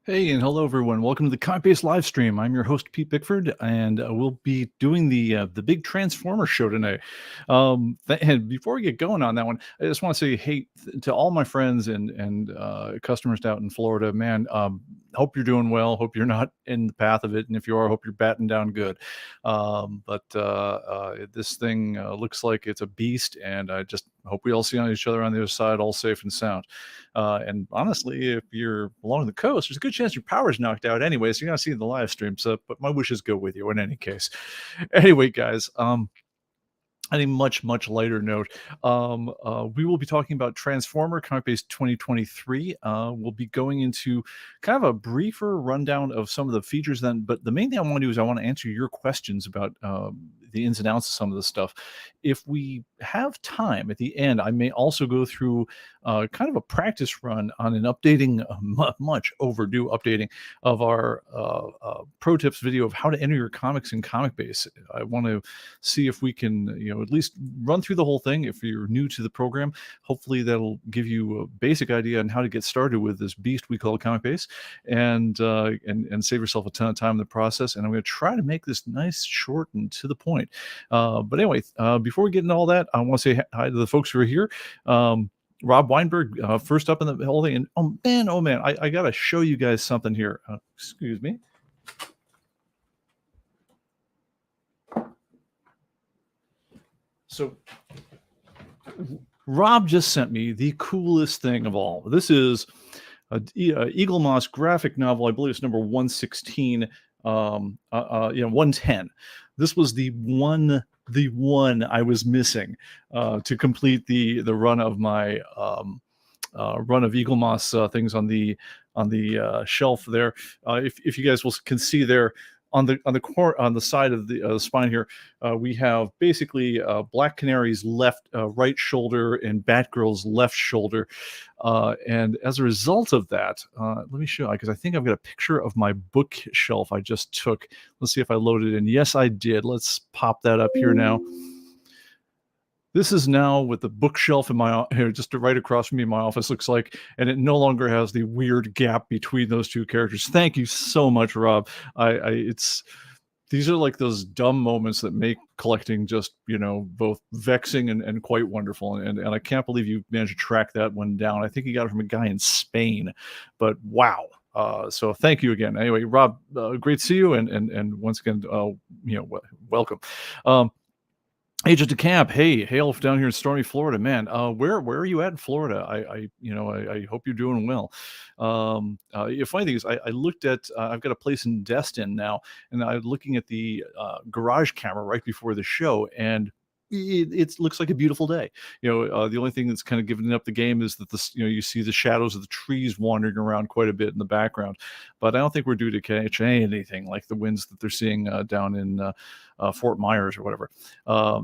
Hey, and hello everyone. Welcome to the ComicBase live stream. I'm your host Pete Bickford, and we'll be doing the big Transformer show tonight. And before we get going on that one, I just want to say, hey, to all my friends and customers out in Florida, man. Hope you're doing well. Hope you're not in the path of it, and if you are, hope you're batting down good. But this thing looks like it's a beast, and I just hope we all see each other on the other side, all safe and sound. And honestly, if you're along the coast, there's a good chance your power's knocked out anyway, so you're not seeing the live stream. So, but my wishes go with you in any case. Anyway, guys, on a much lighter note, we will be talking about Transformer ComicBase 2023. We'll be going into kind of a briefer rundown of some of the features then, but the main thing I want to do is I want to answer your questions about the ins and outs of some of this stuff. If we have time at the end, I may also go through kind of a practice run on an updating, much overdue updating of our pro tips video of how to enter your comics in ComicBase. I want to see if we can, at least run through the whole thing. If you're new to the program, hopefully that'll give you a basic idea on how to get started with this beast we call ComicBase, and save yourself a ton of time in the process. And I'm going to try to make this nice, short, and to the point. But anyway, before we get into all that, I want to say hi to the folks who are here. Rob Weinberg, first up in the whole thing. And oh man, I got to show you guys something here. Excuse me. So Rob just sent me the coolest thing of all. This is a Eagle Moss graphic novel. I believe it's number 116, 110. This was the one I was missing to complete the run of my run of Eagle Moss things on the shelf there. If you guys can see there, on the side of the spine here, we have basically Black Canary's right shoulder and Batgirl's left shoulder, and as a result of that, let me show you, because I think I've got a picture of my bookshelf I just took. Let's see if I loaded it in. Yes, I did. Let's pop that up here now. This is now with the bookshelf in my here, just right across from me in my office, looks like, and it no longer has the weird gap between those two characters. Thank you so much, Rob. These are like those dumb moments that make collecting just, both vexing and quite wonderful. And I can't believe you managed to track that one down. I think you got it from a guy in Spain, but wow. So thank you again. Anyway, Rob, great to see you. And once again, welcome. Agent DeCamp, hey, hail down here in stormy Florida, man. Where are you at in Florida? I hope you're doing well. Funny thing is, I looked at, I've got a place in Destin now, and I'm looking at the garage camera right before the show, and it looks like a beautiful day. The only thing that's kind of giving up the game is that you see the shadows of the trees wandering around quite a bit in the background. But I don't think we're due to catch anything like the winds that they're seeing down in Fort Myers or whatever.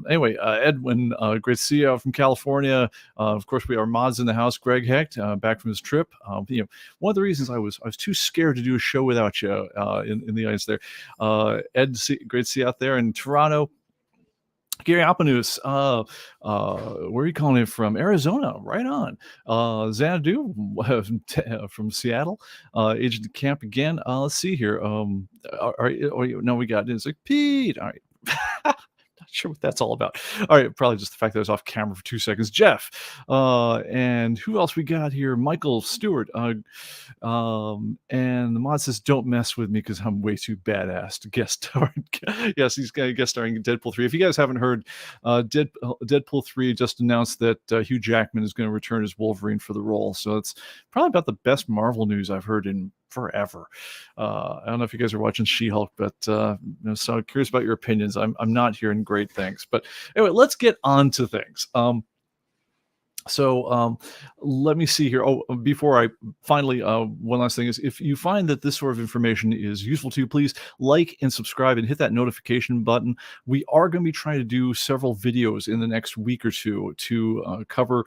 Anyway, Edwin, great to see you out from California. Of course, we are mods in the house. Greg Hecht, back from his trip. One of the reasons I was too scared to do a show without you in the audience there. Ed, great to see you out there in Toronto. Gary Alpanus, where are you calling it from? Arizona, right on. Xanadu from Seattle. Agent Camp again. Let's see here. No, we got it. It's like Pete. All right. Not sure what that's all about. All right, probably just the fact that I was off camera for 2 seconds. Jeff, and who else we got here? Michael Stewart, and the mod says, "Don't mess with me because I'm way too badass to guest star." Yes, he's going to guest starring in Deadpool 3. If you guys haven't heard, Deadpool 3 just announced that Hugh Jackman is going to return as Wolverine for the role. So it's probably about the best Marvel news I've heard in forever. I don't know if you guys are watching She-Hulk, but so I'm curious about your opinions. I'm not hearing great things, but anyway, let's get on to things. So let me see here. Oh, before I finally, one last thing is, if you find that this sort of information is useful to you, please like and subscribe and hit that notification button. We are going to be trying to do several videos in the next week or two to cover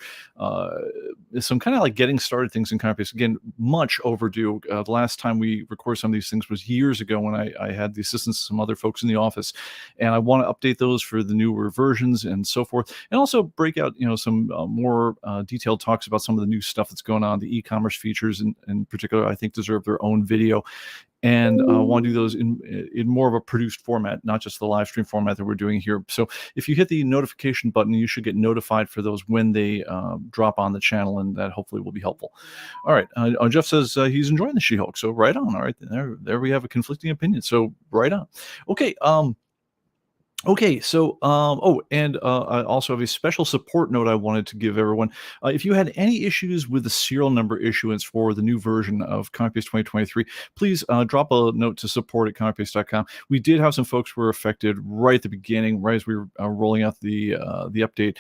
some kind of like getting started things in ComicBase. Again, much overdue. The last time we recorded some of these things was years ago when I had the assistance of some other folks in the office, and I want to update those for the newer versions and so forth, and also break out some more detailed talks about some of the new stuff that's going on. The e-commerce features in particular, I think, deserve their own video, and want to do those in more of a produced format, not just the live stream format that we're doing here. So if you hit the notification button, you should get notified for those when they drop on the channel, and that hopefully will be helpful. All right, Jeff says he's enjoying the She-Hulk, so right on. All right, there we have a conflicting opinion, so right on. Okay, okay, so I also have a special support note I wanted to give everyone. If you had any issues with the serial number issuance for the new version of ComicBase 2023, please drop a note to support@comicbase.com. We did have some folks who were affected right at the beginning, right as we were rolling out the update.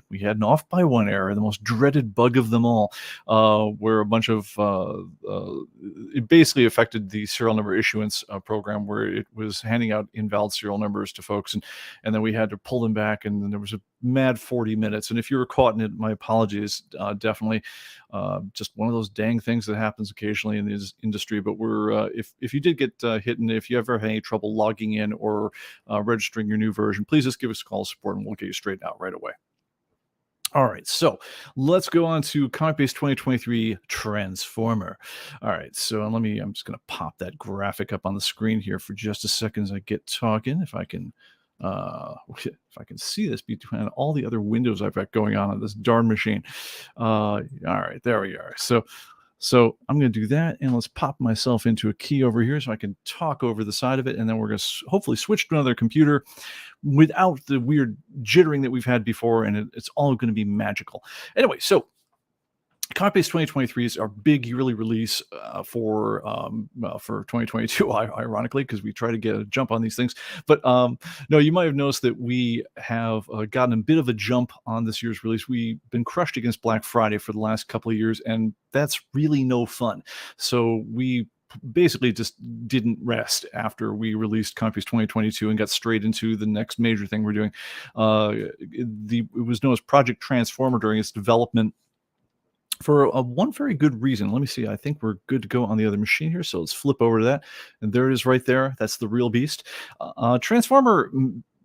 We had an off by one error, the most dreaded bug of them all, where a bunch of it basically affected the serial number issuance program, where it was handing out invalid serial numbers to folks, and then we had to pull them back, and then there was a mad 40 minutes. And if you were caught in it, my apologies. Definitely just one of those dang things that happens occasionally in this industry. But we're if you did get hit, and if you ever had any trouble logging in or registering your new version, please just give us a call, support, and we'll get you straightened out right away. All right, so let's go on to ComicBase 2023 Transformer. All right, so I'm just going to pop that graphic up on the screen here for just a second as I get talking. If I can see this between all the other windows I've got going on this darn machine. All right, there we are. So I'm going to do that, and let's pop myself into a key over here so I can talk over the side of it, and then we're going to hopefully switch to another computer without the weird jittering that we've had before, and it's all going to be magical. Anyway, so ComicBase 2023 is our big yearly release for 2022, ironically, because we try to get a jump on these things. But no, you might have noticed that we have gotten a bit of a jump on this year's release. We've been crushed against Black Friday for the last couple of years, and that's really no fun. So we basically just didn't rest after we released ComicBase 2022 and got straight into the next major thing we're doing. It was known as Project Transformer during its development, for one very good reason. Let me see. I think we're good to go on the other machine here. So let's flip over to that. And there it is right there. That's the real beast. Transformer,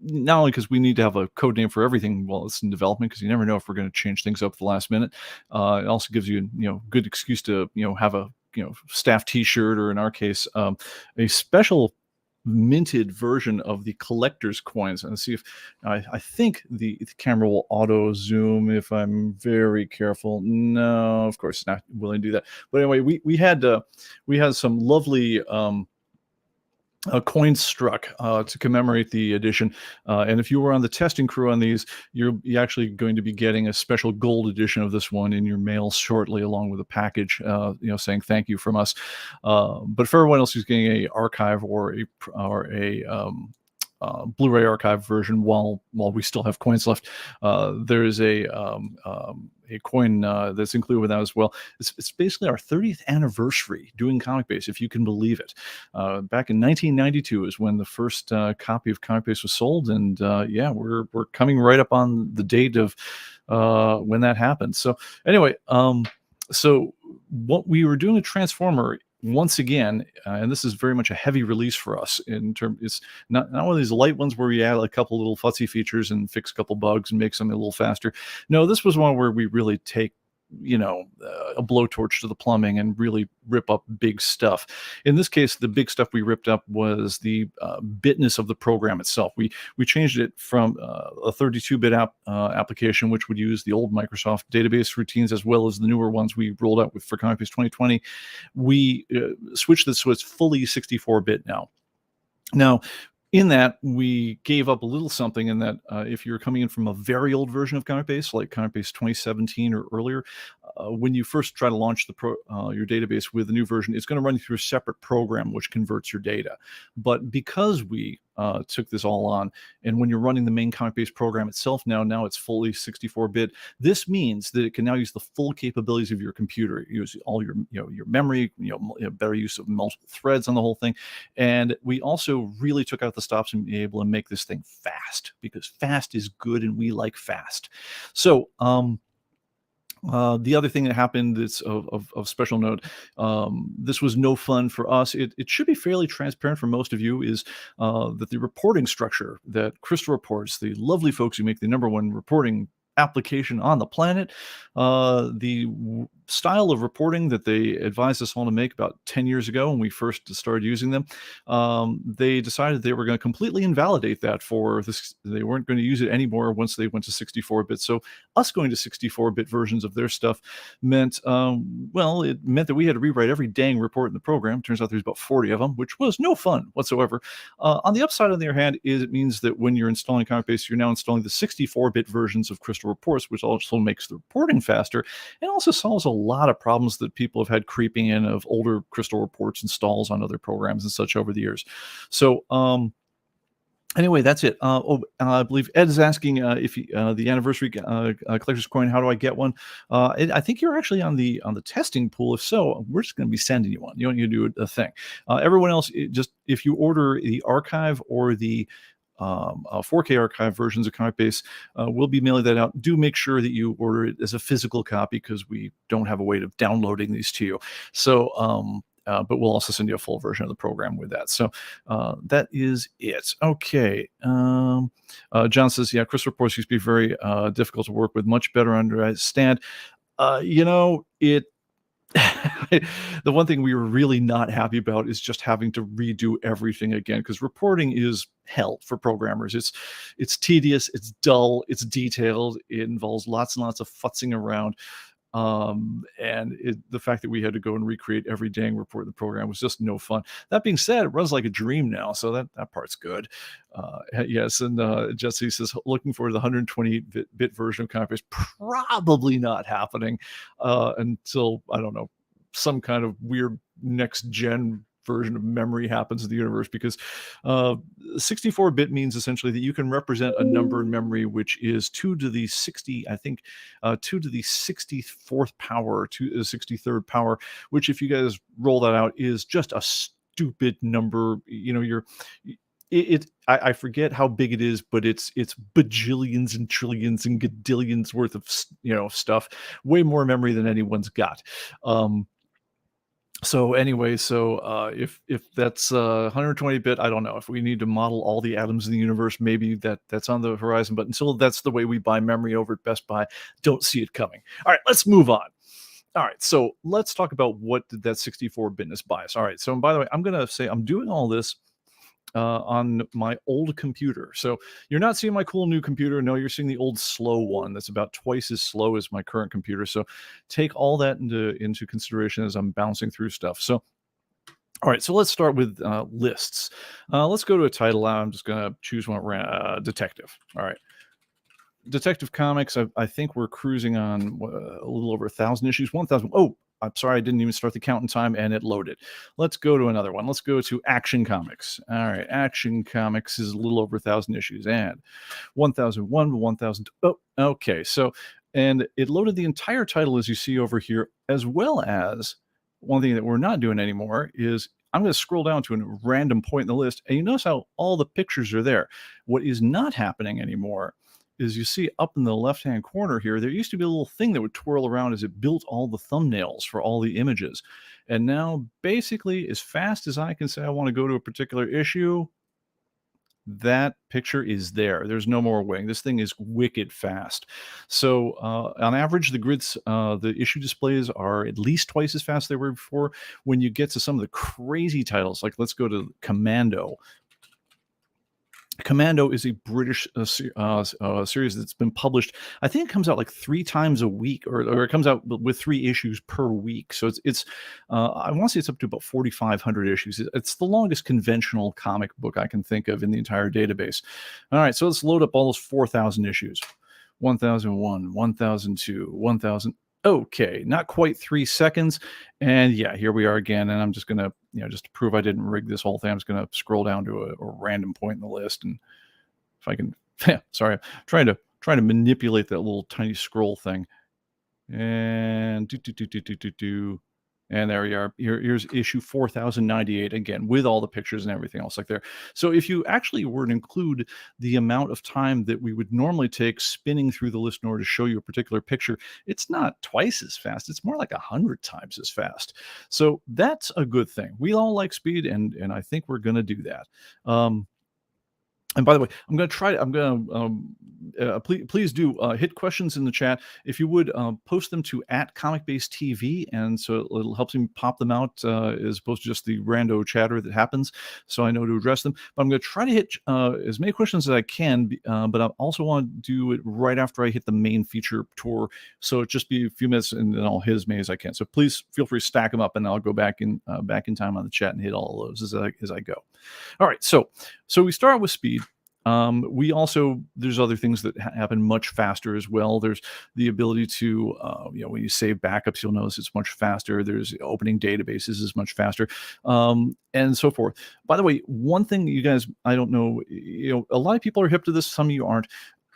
not only because we need to have a code name for everything while it's in development, because you never know if we're going to change things up at the last minute. It also gives you, good excuse to, have a, staff t-shirt, or in our case, a special minted version of the collector's coins. And see if I think the camera will auto zoom if I'm very careful. No, of course it's not willing to do that. But anyway, we had some lovely coins struck to commemorate the edition, and if you were on the testing crew on these, you're actually going to be getting a special gold edition of this one in your mail shortly, along with a package, saying thank you from us. But for everyone else who's getting a archive or a Blu-ray archive version, while we still have coins left, there is a coin that's included with that as well. It's basically our 30th anniversary doing ComicBase, if you can believe it. Back in 1992 is when the first copy of ComicBase was sold, and yeah, we're coming right up on the date of when that happened. So anyway, so what we were doing with Transformer, once again, and this is very much a heavy release for us in terms, it's not one of these light ones where we add a couple little fussy features and fix a couple bugs and make something a little faster. No, this was one where we really take a blowtorch to the plumbing and really rip up big stuff. In this case, the big stuff we ripped up was the bitness of the program itself. We changed it from a 32-bit application, which would use the old Microsoft database routines, as well as the newer ones we rolled out for ComicBase 2020. We switched this so it's fully 64-bit now. Now, in that, we gave up a little something in that if you're coming in from a very old version of ComicBase, like ComicBase 2017 or earlier, when you first try to launch your database with the new version, it's going to run you through a separate program which converts your data. But because we took this all on, and when you're running the main ComicBase program itself now it's fully 64-bit, this means that it can now use the full capabilities of your computer, use all your your memory, better use of multiple threads on the whole thing. And we also really took out the stops and be able to make this thing fast, because fast is good and we like fast. So The other thing that happened that's of special note, this was no fun for us. It should be fairly transparent for most of you, is that the reporting structure that Crystal Reports, the lovely folks who make the #1 reporting application on the planet, style of reporting that they advised us all to make about 10 years ago when we first started using them, they decided they were going to completely invalidate that for this. They weren't going to use it anymore once they went to 64-bit. So us going to 64-bit versions of their stuff meant, well, it meant that we had to rewrite every dang report in the program. Turns out there's about 40 of them, which was no fun whatsoever. On the upside, on the other hand, is it means that when you're installing ComicBase, you're now installing the 64-bit versions of Crystal Reports, which also makes the reporting faster and also solves a lot of problems that people have had creeping in of older Crystal Reports installs on other programs and such over the years. So, anyway, that's it. I believe Ed is asking if the anniversary collector's coin. How do I get one? I think you're actually on the testing pool. If so, we're just going to be sending you one. You don't need to do a thing. Everyone else, just if you order the archive or the 4K archive versions of ComicBase, we'll be mailing that out. Do make sure that you order it as a physical copy because we don't have a way of downloading these to you. So, but we'll also send you a full version of the program with that. So that is it. Okay. John says, yeah, Chris Reports used to be very difficult to work with, much better understand. The one thing we were really not happy about is just having to redo everything again, because reporting is hell for programmers. It's tedious, it's dull, it's detailed, it involves lots and lots of futzing around. And the fact that we had to go and recreate every dang report in the program was just no fun. That being said, it runs like a dream now, so that part's good. Yes, and Jesse says, looking for the 128-bit version of ComicBase. Probably not happening until, I don't know, some kind of weird next gen version of memory happens in the universe, because 64-bit means essentially that you can represent a number in memory which is 2 to the 60, I think 2 to the 64th power, to the 63rd power, which, if you guys roll that out, is just a stupid number. I forget how big it is, but it's bajillions and trillions and gadillions worth of stuff, way more memory than anyone's got. So anyway, if that's 120-bit, I don't know if we need to model all the atoms in the universe. Maybe that's on the horizon, but until that's the way we buy memory over at Best Buy, don't see it coming. All right, let's move on. All right, so let's talk about what did that 64-bitness buy us. All right, so by the way, I'm going to say I'm doing all this on my old computer. So you're not seeing my cool new computer. No, you're seeing the old slow one that's about twice as slow as my current computer. So take all that into consideration as I'm bouncing through stuff. So, all right, so let's start with lists. Let's go to a title. I'm just going to choose one, Detective. All right. Detective Comics, I think we're cruising on a little over 1,000 issues. 1,000. Oh, I'm sorry, I didn't even start the count in time, and it loaded. Let's go to another one. Let's go to Action Comics. All right, Action Comics is a little over 1,000 issues, and 1,001, 1,000. Oh, okay. So, and it loaded the entire title, as you see over here, as well as one thing that we're not doing anymore is I'm going to scroll down to a random point in the list, and you notice how all the pictures are there. What is not happening anymore is, you see up in the left-hand corner here, there used to be a little thing that would twirl around as it built all the thumbnails for all the images. And now, basically, as fast as I can say I want to go to a particular issue, that picture is there. There's no more waiting. This thing is wicked fast. So on average, the grids, the issue displays are at least twice as fast as they were before. When you get to some of the crazy titles, like let's go to Commando. Commando is a British series that's been published. I think it comes out like 3 times a week, or it comes out with 3 issues per week. So it's I want to say it's up to about 4,500 issues. It's the longest conventional comic book I can think of in the entire database. All right, so let's load up all those 4,000 issues. 1,001, 1,002, 1,000. Okay, not quite 3 seconds. And yeah, here we are again. And I'm just going to, just to prove I didn't rig this whole thing, I'm just going to scroll down to a random point in the list. And if I can, sorry, I'm trying to manipulate that little tiny scroll thing. And And there you are. Here's issue 4098 again, with all the pictures and everything else like there. So if you actually were to include the amount of time that we would normally take spinning through the list in order to show you a particular picture, it's not twice as fast. It's more like 100 times as fast. So that's a good thing. We all like speed, and I think we're going to do that. And by the way, I'm going to try. I'm going to please do hit questions in the chat. If you would post them to @ComicBase TV, and so it'll help me pop them out as opposed to just the rando chatter that happens. So I know to address them. But I'm going to try to hit as many questions as I can. But I also want to do it right after I hit the main feature tour. So it just be a few minutes, and then I'll hit as many as I can. So please feel free to stack them up, and I'll go back in time on the chat and hit all of those as I go. All right, so we start with speed. We also, there's other things that happen much faster as well. There's the ability to, when you save backups, you'll notice it's much faster. There's opening databases is much faster, and so forth. By the way, one thing you guys, I don't know, a lot of people are hip to this, some of you aren't.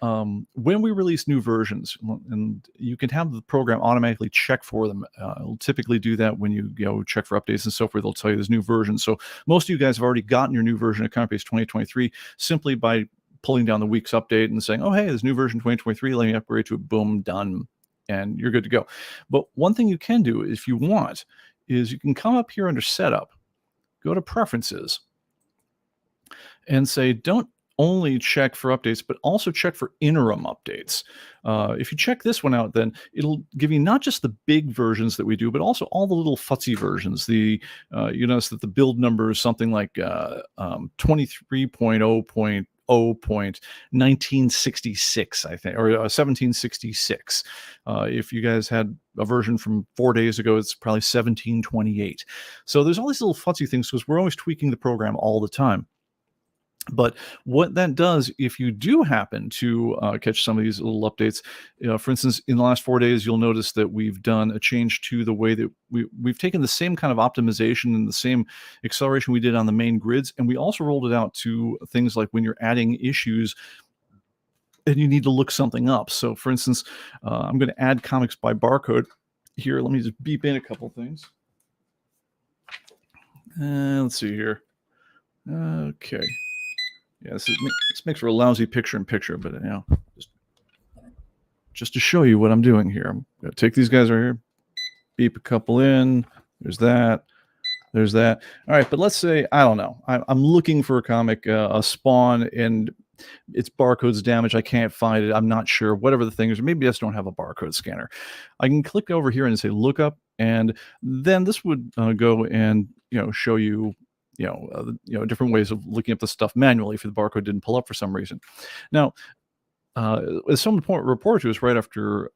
When we release new versions, and you can have the program automatically check for them. It'll typically do that when you go check for updates and so forth. They'll tell you there's new versions. So most of you guys have already gotten your new version of ComicBase 2023 simply by pulling down the week's update and saying, oh, hey, there's new version 2023. Let me upgrade to it. Boom, done. And you're good to go. But one thing you can do if you want is you can come up here under Setup, go to Preferences, and say, don't only check for updates, but also check for interim updates. If you check this one out, then it'll give you not just the big versions that we do, but also all the little futsy versions. You notice that the build number is something like 23.0.1966, I think, or 1766. If you guys had a version from 4 days ago, it's probably 1728. So there's all these little futsy things because we're always tweaking the program all the time. But what that does, if you do happen to catch some of these little updates, for instance, in the last 4 days, you'll notice that we've done a change to the way that we've taken the same kind of optimization and the same acceleration we did on the main grids, and we also rolled it out to things like when you're adding issues and you need to look something up. So, for instance, I'm going to add comics by barcode here. Let me just beep in a couple things. Let's see here. Okay. Yeah, this makes for a lousy picture-in-picture, but just to show you what I'm doing here, I'm going to take these guys right here, beep a couple in. There's that. There's that. All right, but let's say, I don't know, I'm looking for a comic, a Spawn, and its barcode's damaged. I can't find it. I'm not sure. Whatever the thing is, or maybe I just don't have a barcode scanner. I can click over here and say look up, and then this would go and show you different ways of looking up the stuff manually if the barcode didn't pull up for some reason. Now, as someone reported to us right after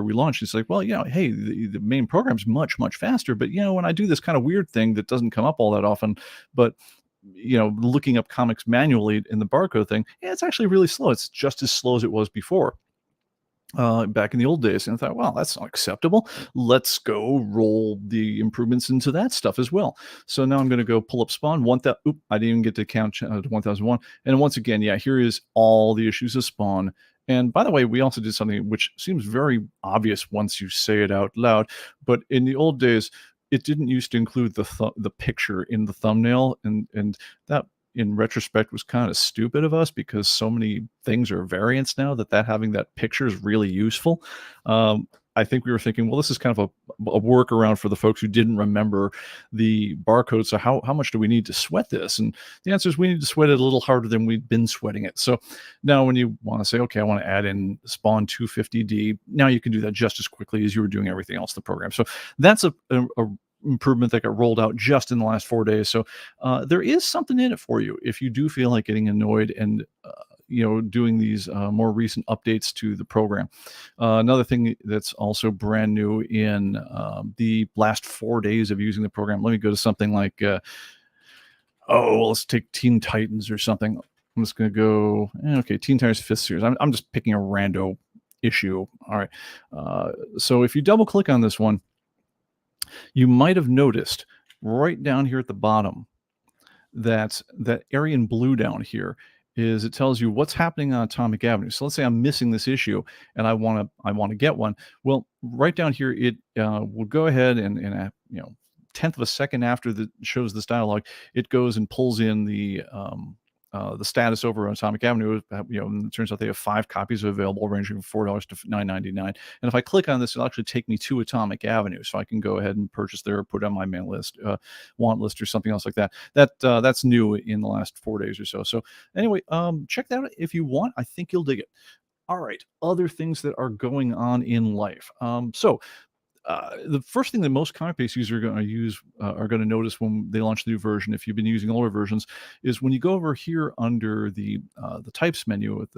we launched, it's like, well, hey, the main program's much faster, but when I do this kind of weird thing that doesn't come up all that often, but looking up comics manually in the barcode thing, it's actually really slow. It's just as slow as it was before. Back in the old days, and I thought, well, that's not acceptable. Let's go roll the improvements into that stuff as well. So now I'm going to go pull up Spawn. I didn't even get to count to 1001. And once again, here is all the issues of Spawn. And by the way, we also did something which seems very obvious once you say it out loud. But in the old days, it didn't used to include the picture in the thumbnail, and that, in retrospect, was kind of stupid of us because so many things are variants now that having that picture is really useful. I think we were thinking, well, this is kind of a workaround for the folks who didn't remember the barcode. So how much do we need to sweat this? And the answer is we need to sweat it a little harder than we've been sweating it. So now when you want to say, okay, I want to add in Spawn 250D, now you can do that just as quickly as you were doing everything else in the program. So that's a improvement that got rolled out just in the last 4 days. So there is something in it for you if you do feel like getting annoyed and doing these more recent updates to the program. Another thing that's also brand new in the last 4 days of using the program, let me go to something like let's take Teen Titans or something. I'm just going to go Teen Titans 5th series. I'm just picking a rando issue. All right, so if you double click on this one, you might have noticed right down here at the bottom that area in blue down here is it tells you what's happening on Atomic Avenue. So let's say I'm missing this issue and I wanna get one. Well, right down here, it will go ahead and tenth of a second after the shows this dialogue, it goes and pulls in the status over on Atomic Avenue. And it turns out they have 5 copies available, ranging from $4 to $9.99. And if I click on this, it'll actually take me to Atomic Avenue, so I can go ahead and purchase there, or put it on my mail list, want list, or something else like that. That's new in the last 4 days or so. So anyway, check that out if you want. I think you'll dig it. All right, other things that are going on in life. The first thing that most ComicBase users are going to notice when they launch the new version, if you've been using older versions, is when you go over here under the types menu at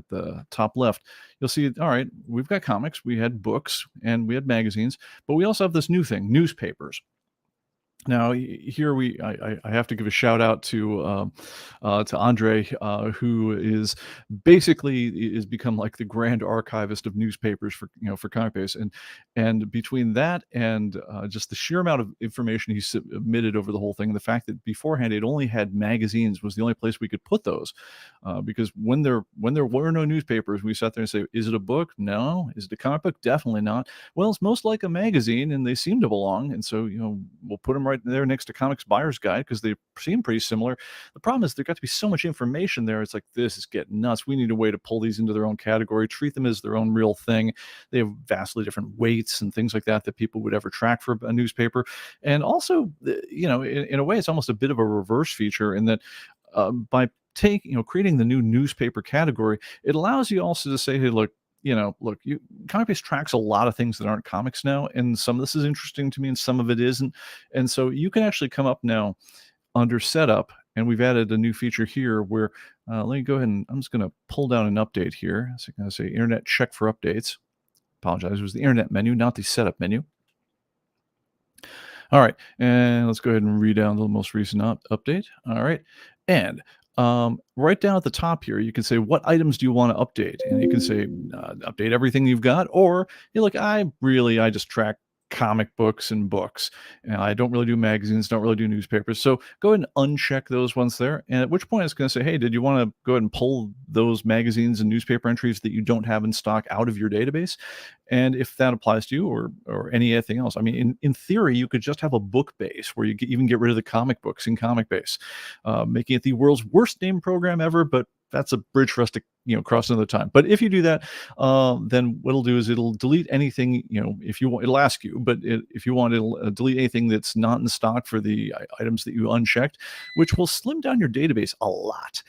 the top left, you'll see, all right, we've got comics, we had books, and we had magazines, but we also have this new thing, newspapers. Now, here I have to give a shout out to Andre, who is become like the grand archivist of newspapers for ComicBase, and between that and just the sheer amount of information he submitted over the whole thing, the fact that beforehand it only had magazines was the only place we could put those, because when there were no newspapers, we sat there and say, is it a book? No. Is it a comic book? Definitely not. Well, it's most like a magazine, and they seem to belong, and so we'll put them right there next to Comics Buyer's Guide because they seem pretty similar. The problem is there got to be so much information there. It's like, this is getting nuts. We need a way to pull these into their own category, treat them as their own real thing. They have vastly different weights and things like that people would ever track for a newspaper. And also, in a way, it's almost a bit of a reverse feature in that by creating the new newspaper category, it allows you also to say, hey, look, ComicBase tracks a lot of things that aren't comics now, and some of this is interesting to me and some of it isn't. And so you can actually come up now under setup, and we've added a new feature here where, let me go ahead and I'm just going to pull down an update here. So I'm going to say internet check for updates. Apologize, it was the internet menu, not the setup menu. All right, and let's go ahead and read down the most recent update. All right, and right down at the top here, you can say, what items do you want to update? And you can say, update everything you've got, or I just track comic books and books, and I don't really do magazines, don't really do newspapers. So go ahead and uncheck those ones there, and at which point it's going to say, hey, did you want to go ahead and pull those magazines and newspaper entries that you don't have in stock out of your database? And if that applies to you, or anything else, I mean, in theory, you could just have a book base where you even get rid of the comic books in ComicBase, making it the world's worst named program ever, but that's a bridge for us to cross another time. But if you do that, then what it'll do is it'll delete anything, if you want. It'll ask you, but if you want, it'll delete anything that's not in stock for the items that you unchecked, which will slim down your database a lot,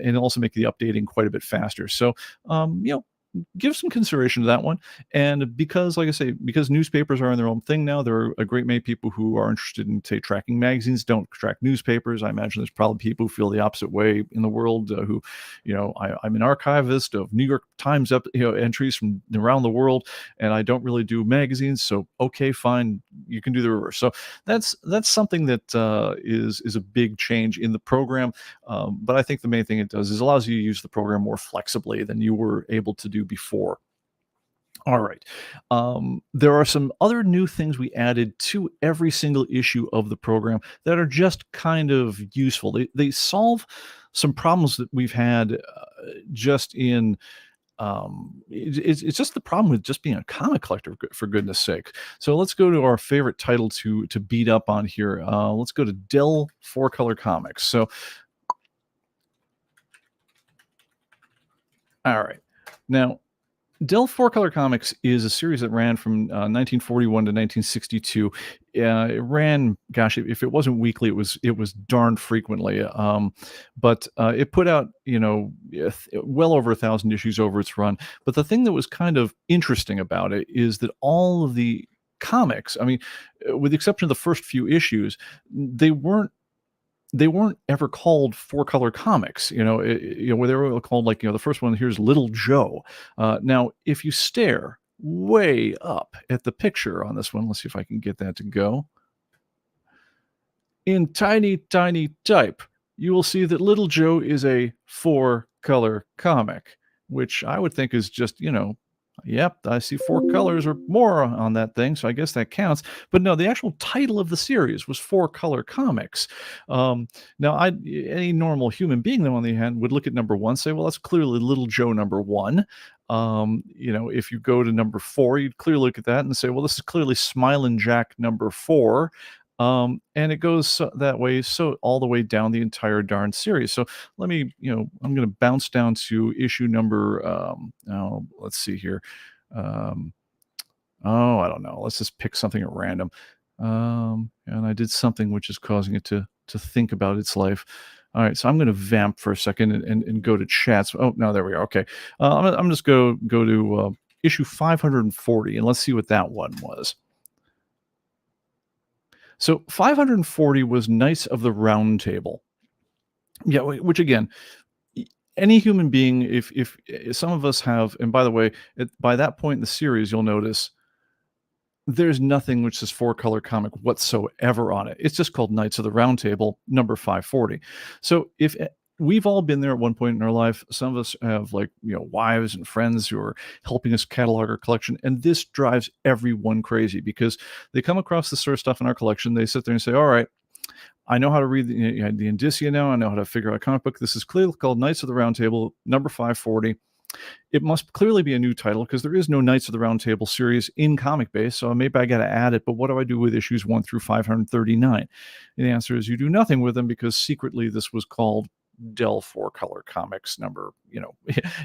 and also make the updating quite a bit faster. So give some consideration to that one. And because, like I say, because newspapers are in their own thing now, there are a great many people who are interested in, say, tracking magazines, don't track newspapers. I imagine there's probably people who feel the opposite way in the world, who, I'm an archivist of New York Times entries from around the world, and I don't really do magazines. So, okay, fine, you can do the reverse. So that's something that is a big change in the program. But I think the main thing it does is allows you to use the program more flexibly than you were able to do before. All right. There are some other new things we added to every single issue of the program that are just kind of useful. They solve some problems that we've had just in it's just the problem with just being a comic collector, for goodness sake. So let's go to our favorite title to beat up on here. Let's go to Dell 4-Color Comics. So all right. Now, Dell 4-Color Comics is a series that ran from 1941 to 1962. It ran, gosh, if it wasn't weekly, it was darned frequently. But it put out, well over 1,000 issues over its run. But the thing that was kind of interesting about it is that all of the comics, I mean, with the exception of the first few issues, they weren't ever called 4-Color Comics, where they were called, the first one here's Little Joe. Now, if you stare way up at the picture on this one, let's see if I can get that to go. In tiny, tiny type, you will see that Little Joe is a 4-color comic, which I would think is just, Yep, I see 4 colors or more on that thing, so I guess that counts. But no, the actual title of the series was 4 Color Comics. Um, now, any normal human being, though, on the other hand, would look at number 1, say, "Well, that's clearly Little Joe number 1." If you go to number 4, you'd clearly look at that and say, "Well, this is clearly Smilin' Jack number 4." And it goes that way, so all the way down the entire darn series. So let me, I'm going to bounce down to issue number. Let's see here. Um, I don't know. Let's just pick something at random. And I did something which is causing it to think about its life. All right, so I'm going to vamp for a second and go to chats. Oh no, there we are. Okay, I'm just go to issue 540, and let's see what that one was. So 540 was Knights of the Round Table. Yeah, which again, any human being, if some of us have, and by the way, by that point in the series, you'll notice there's nothing which is 4 Color Comic whatsoever on it. It's just called Knights of the Round Table, number 540. So if we've all been there at one point in our life, some of us have wives and friends who are helping us catalog our collection, and this drives everyone crazy because they come across this sort of stuff in our collection. They sit there and say, "All right, I know how to read the indicia now. I know how to figure out a comic book. This is clearly called Knights of the Round Table, number 540. It must clearly be a new title because there is no Knights of the Round Table series in ComicBase, so maybe I got to add it, but what do I do with issues 1 through 539? And the answer is you do nothing with them because secretly this was called Dell 4 Color Comics number,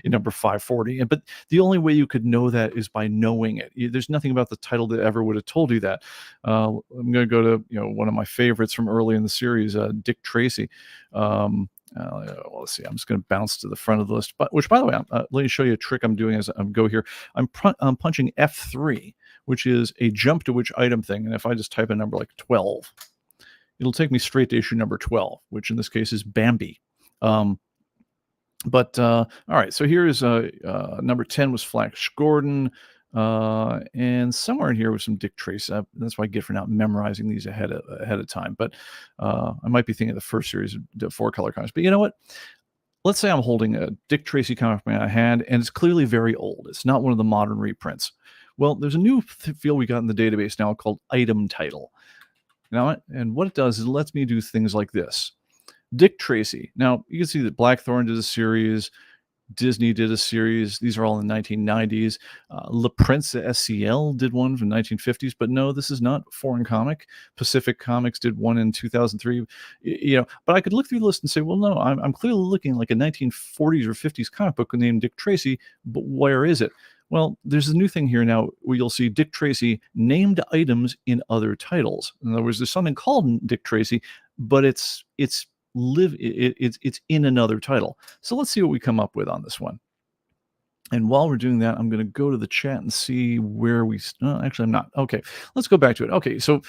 number 540. But the only way you could know that is by knowing it. There's nothing about the title that ever would have told you that. I'm going to go to one of my favorites from early in the series, Dick Tracy. Let's see. I'm just going to bounce to the front of the list. But which, by the way, let me show you a trick I'm doing as I go here. I'm punching F3, which is a jump to which item thing. And if I just type a number like 12, it'll take me straight to issue number 12, which in this case is Bambi. All right. So here is number 10 was Flash Gordon. And somewhere in here was some Dick Tracy. That's what I get for not memorizing these ahead of time. But I might be thinking of the first series of 4 Color Comics. But you know what? Let's say I'm holding a Dick Tracy comic in my hand, and it's clearly very old. It's not one of the modern reprints. Well, there's a new field we got in the database now called item title. Now, and what it does is it lets me do things like this. Dick Tracy. Now, you can see that Blackthorn did a series. Disney did a series. These are all in the 1990s. Le Prince SCL did one from the 1950s. But no, this is not foreign comic. Pacific Comics did one in 2003. But I could look through the list and say, well, no, I'm clearly looking like a 1940s or 50s comic book named Dick Tracy. But where is it? Well, there's a new thing here now where you'll see Dick Tracy named items in other titles. In other words, there's something called Dick Tracy, but it's in another title. So let's see what we come up with on this one. And while we're doing that, I'm going to go to the chat and see where we... actually, I'm not. Okay, let's go back to it. Okay, so,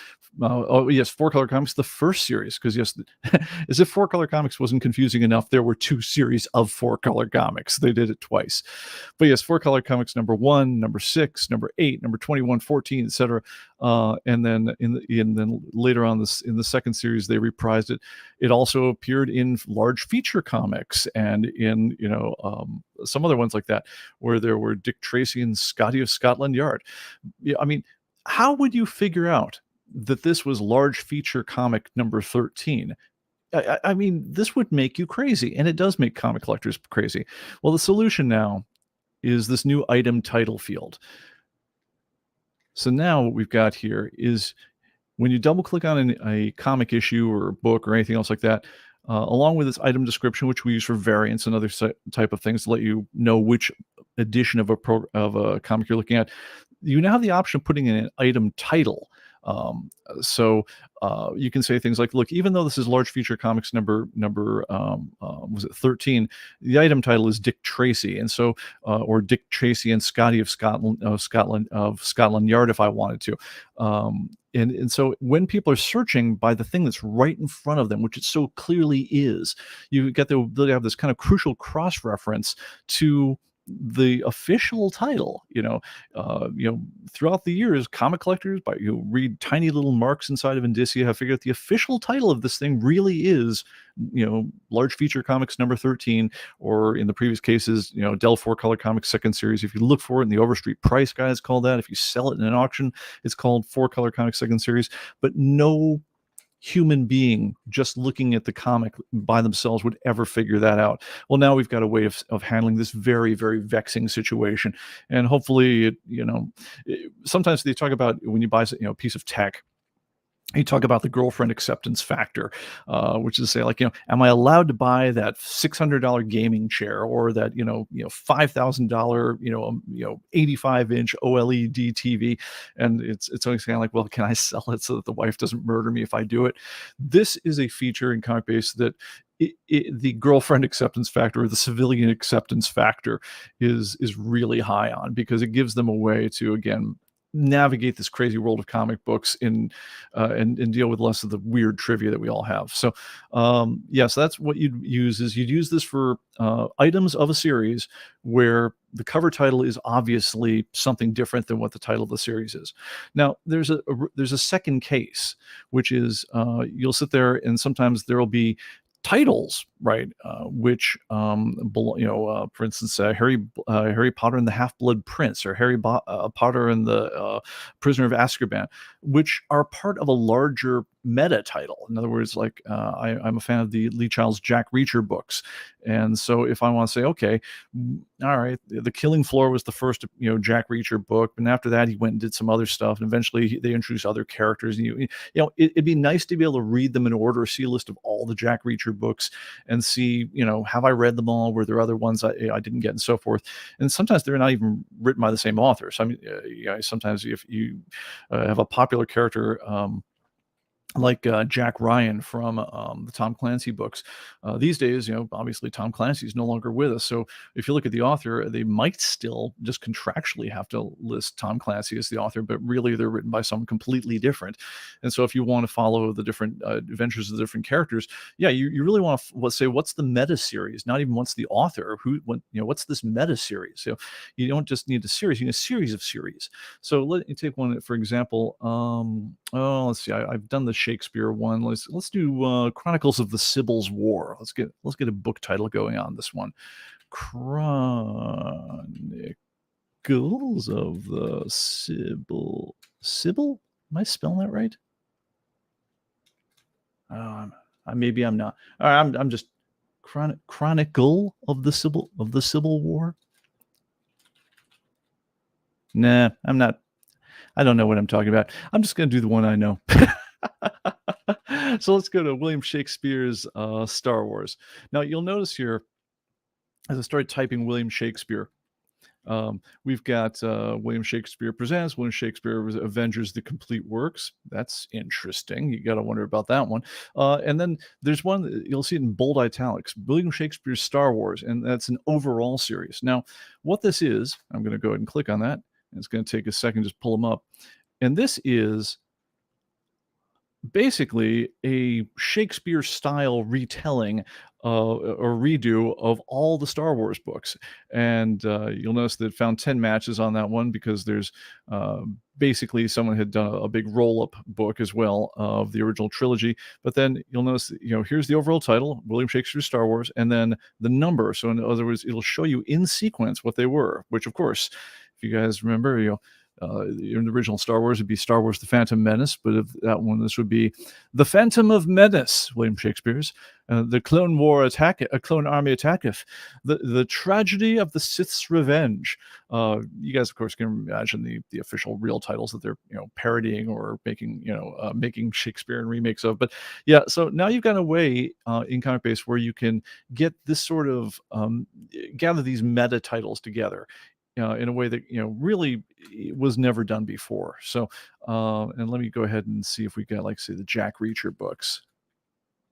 yes, 4 Color Comics, the first series, because, yes, as if 4 Color Comics wasn't confusing enough, there were 2 series of 4 Color Comics. They did it twice. But, yes, 4 Color Comics number 1, number 6, number 8, number 21, 14, etc. And then then later on in the second series, they reprised it. It also appeared in large feature comics and in, some other ones like that, where there were Dick Tracy and Scotty of Scotland Yard. I mean, how would you figure out that this was large feature comic number 13? I mean, this would make you crazy, and it does make comic collectors crazy. Well, the solution now is this new item title field. So now what we've got here is when you double click on a comic issue or a book or anything else like that, along with its item description, which we use for variants and other type of things to let you know which edition of a comic you're looking at, you now have the option of putting in an item title. So you can say things like, look, even though this is large feature comics number was it 13, the item title is Dick Tracy, and so or Dick Tracy and Scotty of Scotland Yard if I wanted to. And so when people are searching by the thing that's right in front of them, which it so clearly is, you get the ability to have this kind of crucial cross-reference to the official title, throughout the years, comic collectors, by read tiny little marks inside of indicia, have figured out the official title of this thing really is, large feature comics number 13, or in the previous cases, Dell 4-color comics second series. If you look for it in the Overstreet price guide, it's called that. If you sell it in an auction, it's called 4-color comics second series. But no human being just looking at the comic by themselves would ever figure that out. Well, now we've got a way of handling this very, very vexing situation. And hopefully, sometimes they talk about when you buy, a piece of tech, you talk about the girlfriend acceptance factor, which is say, like, am I allowed to buy that $600 gaming chair, or that $5,000 85-inch OLED TV? And it's always kind of like, well, can I sell it so that the wife doesn't murder me if I do it? This is a feature in ComicBase that the girlfriend acceptance factor, or the civilian acceptance factor, is really high on, because it gives them a way to, again, navigate this crazy world of comic books and deal with less of the weird trivia that we all have. So so that's what you'd use this for items of a series where the cover title is obviously something different than what the title of the series is. Now there's a second case, which is you'll sit there and sometimes there'll be titles, right? Which, for instance, Harry Potter and the Half-Blood Prince, or Potter and the Prisoner of Azkaban, which are part of a larger meta title. In other words, like, I'm a fan of the Lee Child's Jack Reacher books, and so if I want to say, okay, all right, The Killing Floor was the first, Jack Reacher book, and after that he went and did some other stuff, and eventually they introduced other characters, and it'd be nice to be able to read them in order, see a list of all the Jack Reacher books, and see, have I read them all? Were there other ones I didn't get, and so forth? And sometimes they're not even written by the same author. So I mean, sometimes if you have a popular character, like Jack Ryan from the Tom Clancy books. These days, obviously Tom Clancy is no longer with us. So if you look at the author, they might still just contractually have to list Tom Clancy as the author, but really they're written by someone completely different. And so if you want to follow the different adventures of the different characters, you really want to say, what's the meta series? Not even what's the author, what's this meta series? So you don't just need a series, you need a series of series. So let me take one, for example. Let's see, I've done the Shakespeare one. Let's do Chronicles of the Sibyl's War. Let's get a book title going on this one. Chronicles of the Sibyl. Sibyl? Am I spelling that right? Maybe I'm not. All right, I'm just Chronicle of the Sibyl War. Nah, I'm not. I don't know what I'm talking about. I'm just going to do the one I know. So let's go to William Shakespeare's Star Wars. Now you'll notice here, as I started typing William Shakespeare, we've got William Shakespeare Presents, William Shakespeare Avengers the Complete Works. That's interesting. You got to wonder about that one. And then there's one, you'll see it in bold italics, William Shakespeare's Star Wars, and that's an overall series. Now, what this is, I'm going to go ahead and click on that. It's going to take a second, just pull them up. And this is basically a Shakespeare-style retelling or redo of all the Star Wars books. And you'll notice that it found 10 matches on that one, because there's basically someone had done a big roll-up book as well of the original trilogy. But then you'll notice that, here's the overall title, William Shakespeare's Star Wars, and then the number. So in other words, it'll show you in sequence what they were, which, of course, if you guys remember, in the original Star Wars, it'd be Star Wars The Phantom Menace, but if that one, this would be The Phantom of Menace, William Shakespeare's, The Clone War Attack, A Clone Army Attacketh, the Tragedy of the Sith's Revenge. You guys, of course, can imagine the official real titles that they're parodying or making Shakespearean remakes of. But yeah, so now you've got a way in ComicBase where you can get this sort of gather these meta titles together in a way that really was never done before. So and let me go ahead and see if we got, like, say, the Jack Reacher books.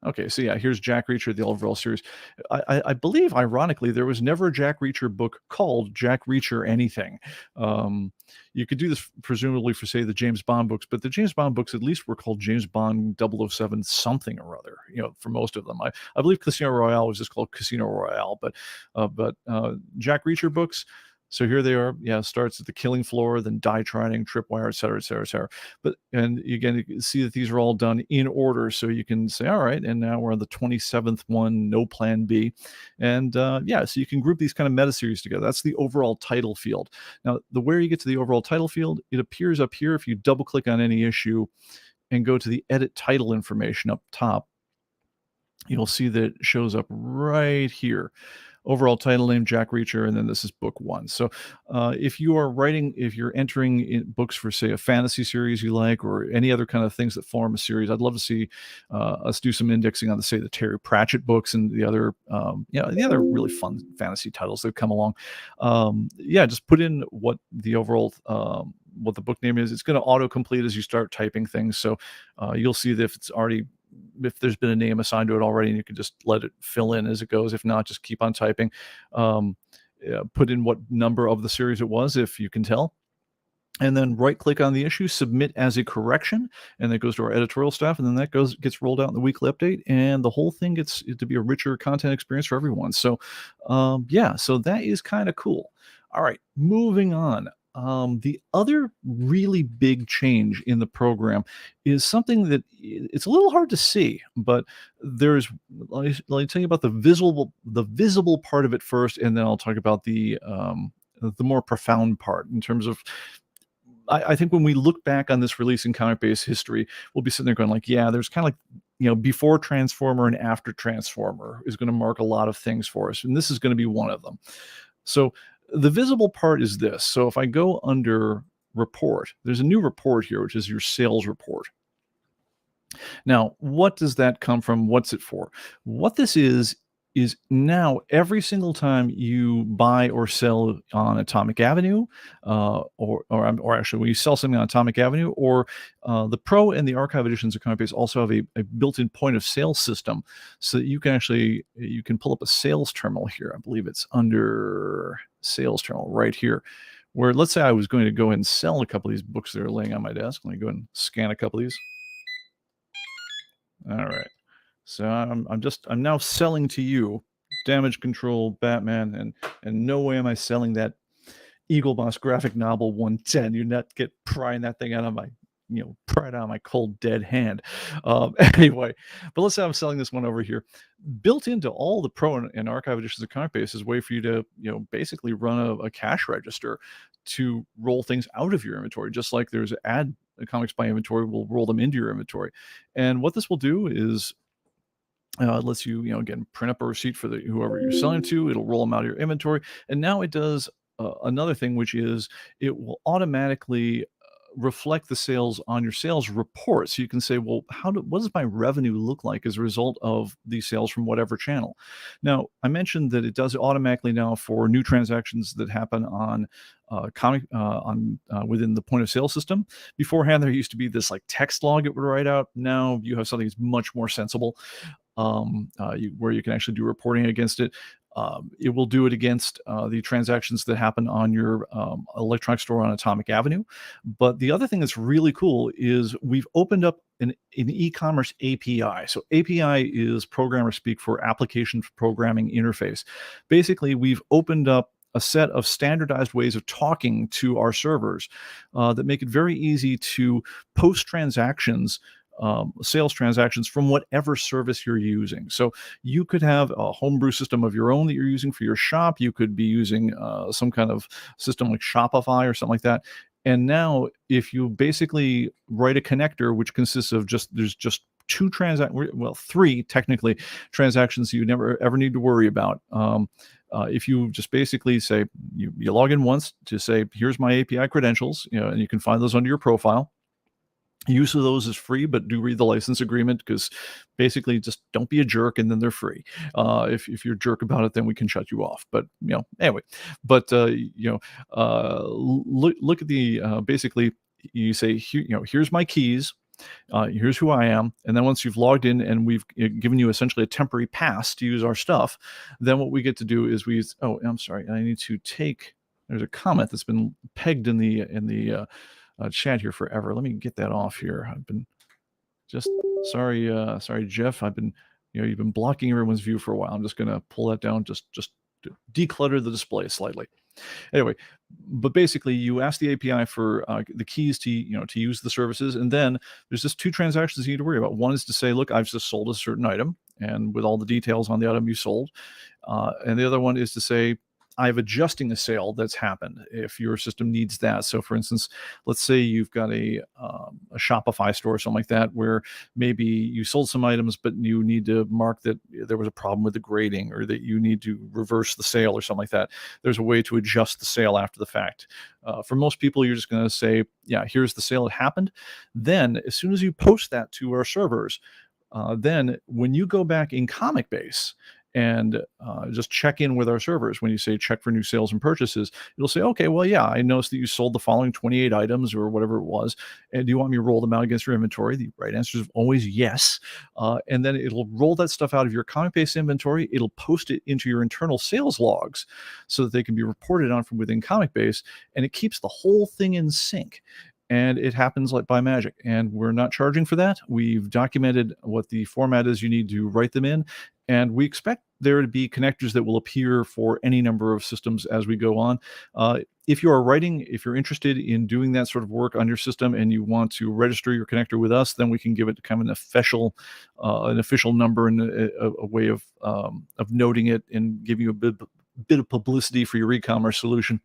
Okay, so yeah, here's Jack Reacher, the overall series. I believe, ironically, there was never a Jack Reacher book called Jack Reacher anything. Um, you could do this presumably for, say, the James Bond books, but the James Bond books at least were called James Bond 007 something or other, for most of them. I believe Casino Royale was just called Casino Royale, but Jack Reacher books, so here they are. Yeah, starts at the killing floor, then die trying, tripwire, et cetera, et cetera, et cetera. But and again, you can see that these are all done in order, so you can say, all right, and now we're on the 27th one, no plan B, and yeah, so you can group these kind of meta series together. That's the overall title field. Now, the where you get to the overall title field, it appears up here if you double click on any issue and go to the edit title information up top. You'll see that it shows up right here. Overall title name, Jack Reacher, and then this is book one. So if you're entering in books for, say, a fantasy series you like, or any other kind of things that form a series, I'd love to see us do some indexing on, say, the Terry Pratchett books and the other, the other really fun fantasy titles that come along. Yeah, just put in what the overall what the book name is. It's going to autocomplete as you start typing things, so you'll see that if there's been a name assigned to it already, and you can just let it fill in as it goes. If not, just keep on typing. Yeah, put in what number of the series it was, if you can tell, and then right click on the issue, submit as a correction, and that goes to our editorial staff, and then that gets rolled out in the weekly update, and the whole thing gets to be a richer content experience for everyone. So yeah, so that is kind of cool. All right, moving on. The other really big change in the program is something that it's a little hard to see, but let me tell you about the visible part of it first, and then I'll talk about the more profound part in terms of. I think when we look back on this release in ComicBase history, we'll be sitting there going like, yeah, there's kind of like, before Transformer and after Transformer is going to mark a lot of things for us, and this is going to be one of them. So the visible part is this. So if I go under report, there's a new report here, which is your sales report. Now, what does that come from? What's it for? What this is now every single time you buy or sell on Atomic Avenue, or actually when you sell something on Atomic Avenue, or the Pro and the Archive editions of ComicBase also have a built-in point of sale system, so that you can pull up a sales terminal here. I believe it's under sales terminal right here, where let's say I was going to go and sell a couple of these books that are laying on my desk. Let me go and scan a couple of these. All right. So I'm now selling to you Damage Control, Batman, and no way am I selling that Eagle Moss graphic novel 110. You're not prying that thing out of my, pry it out of my cold dead hand. Anyway, but let's say I'm selling this one over here. Built into all the Pro and Archive editions of ComicBase is a way for you to, basically run a cash register to roll things out of your inventory, just like there's add comics by inventory, will roll them into your inventory. And what this will do is it lets you, again, print up a receipt for whoever you're selling to. It'll roll them out of your inventory. And now it does another thing, which is it will automatically reflect the sales on your sales report. So you can say, well, what does my revenue look like as a result of these sales from whatever channel? Now, I mentioned that it does it automatically now for new transactions that happen on within the point of sale system. Beforehand, there used to be this like text log it would write out. Now you have something that's much more sensible, where you can actually do reporting against it. It will do it against the transactions that happen on your electronic store on Atomic Avenue. But the other thing that's really cool is we've opened up an e-commerce API. So API is programmer speak for application programming interface. Basically, we've opened up a set of standardized ways of talking to our servers that make it very easy to post transactions, sales transactions from whatever service you're using. So you could have a homebrew system of your own that you're using for your shop. You could be using some kind of system like Shopify or something like that. And now if you basically write a connector, which consists of there's just three technically transactions you never ever need to worry about. If you just basically say you log in once to say, here's my API credentials, and you can find those under your profile. Use of those is free, but do read the license agreement, because basically just don't be a jerk, and then they're free. If you're a jerk about it, then we can shut you off. But anyway, but look at the basically you say, here's my keys. Here's who I am. And then once you've logged in and we've given you essentially a temporary pass to use our stuff, then what we get to do is oh, I'm sorry, I need to take, there's a comment that's been pegged in the chat here forever. Let me get that off here. I've been just, sorry, Jeff. I've been, you've been blocking everyone's view for a while. I'm just going to pull that down, just to declutter the display slightly. Anyway, but basically you ask the API for the keys to, to use the services. And then there's just two transactions you need to worry about. One is to say, look, I've just sold a certain item and with all the details on the item you sold. And the other one is to say, I'm adjusting a sale that's happened if your system needs that. So for instance, let's say you've got a Shopify store or something like that, where maybe you sold some items, but you need to mark that there was a problem with the grading or that you need to reverse the sale or something like that. There's a way to adjust the sale after the fact. For most people, you're just going to say, yeah, here's the sale, it happened. Then as soon as you post that to our servers, then when you go back in ComicBase and just check in with our servers, when you say check for new sales and purchases, it'll say, okay, well, yeah, I noticed that you sold the following 28 items or whatever it was. And do you want me to roll them out against your inventory? The right answer is always yes. And then it'll roll that stuff out of your ComicBase inventory. It'll post it into your internal sales logs so that they can be reported on from within ComicBase. And it keeps the whole thing in sync. And it happens like by magic. And we're not charging for that. We've documented what the format is you need to write them in. And we expect there to be connectors that will appear for any number of systems as we go on. If you're interested in doing that sort of work on your system and you want to register your connector with us, then we can give it kind of an official number and a way of noting it and give you a bit of publicity for your e-commerce solution.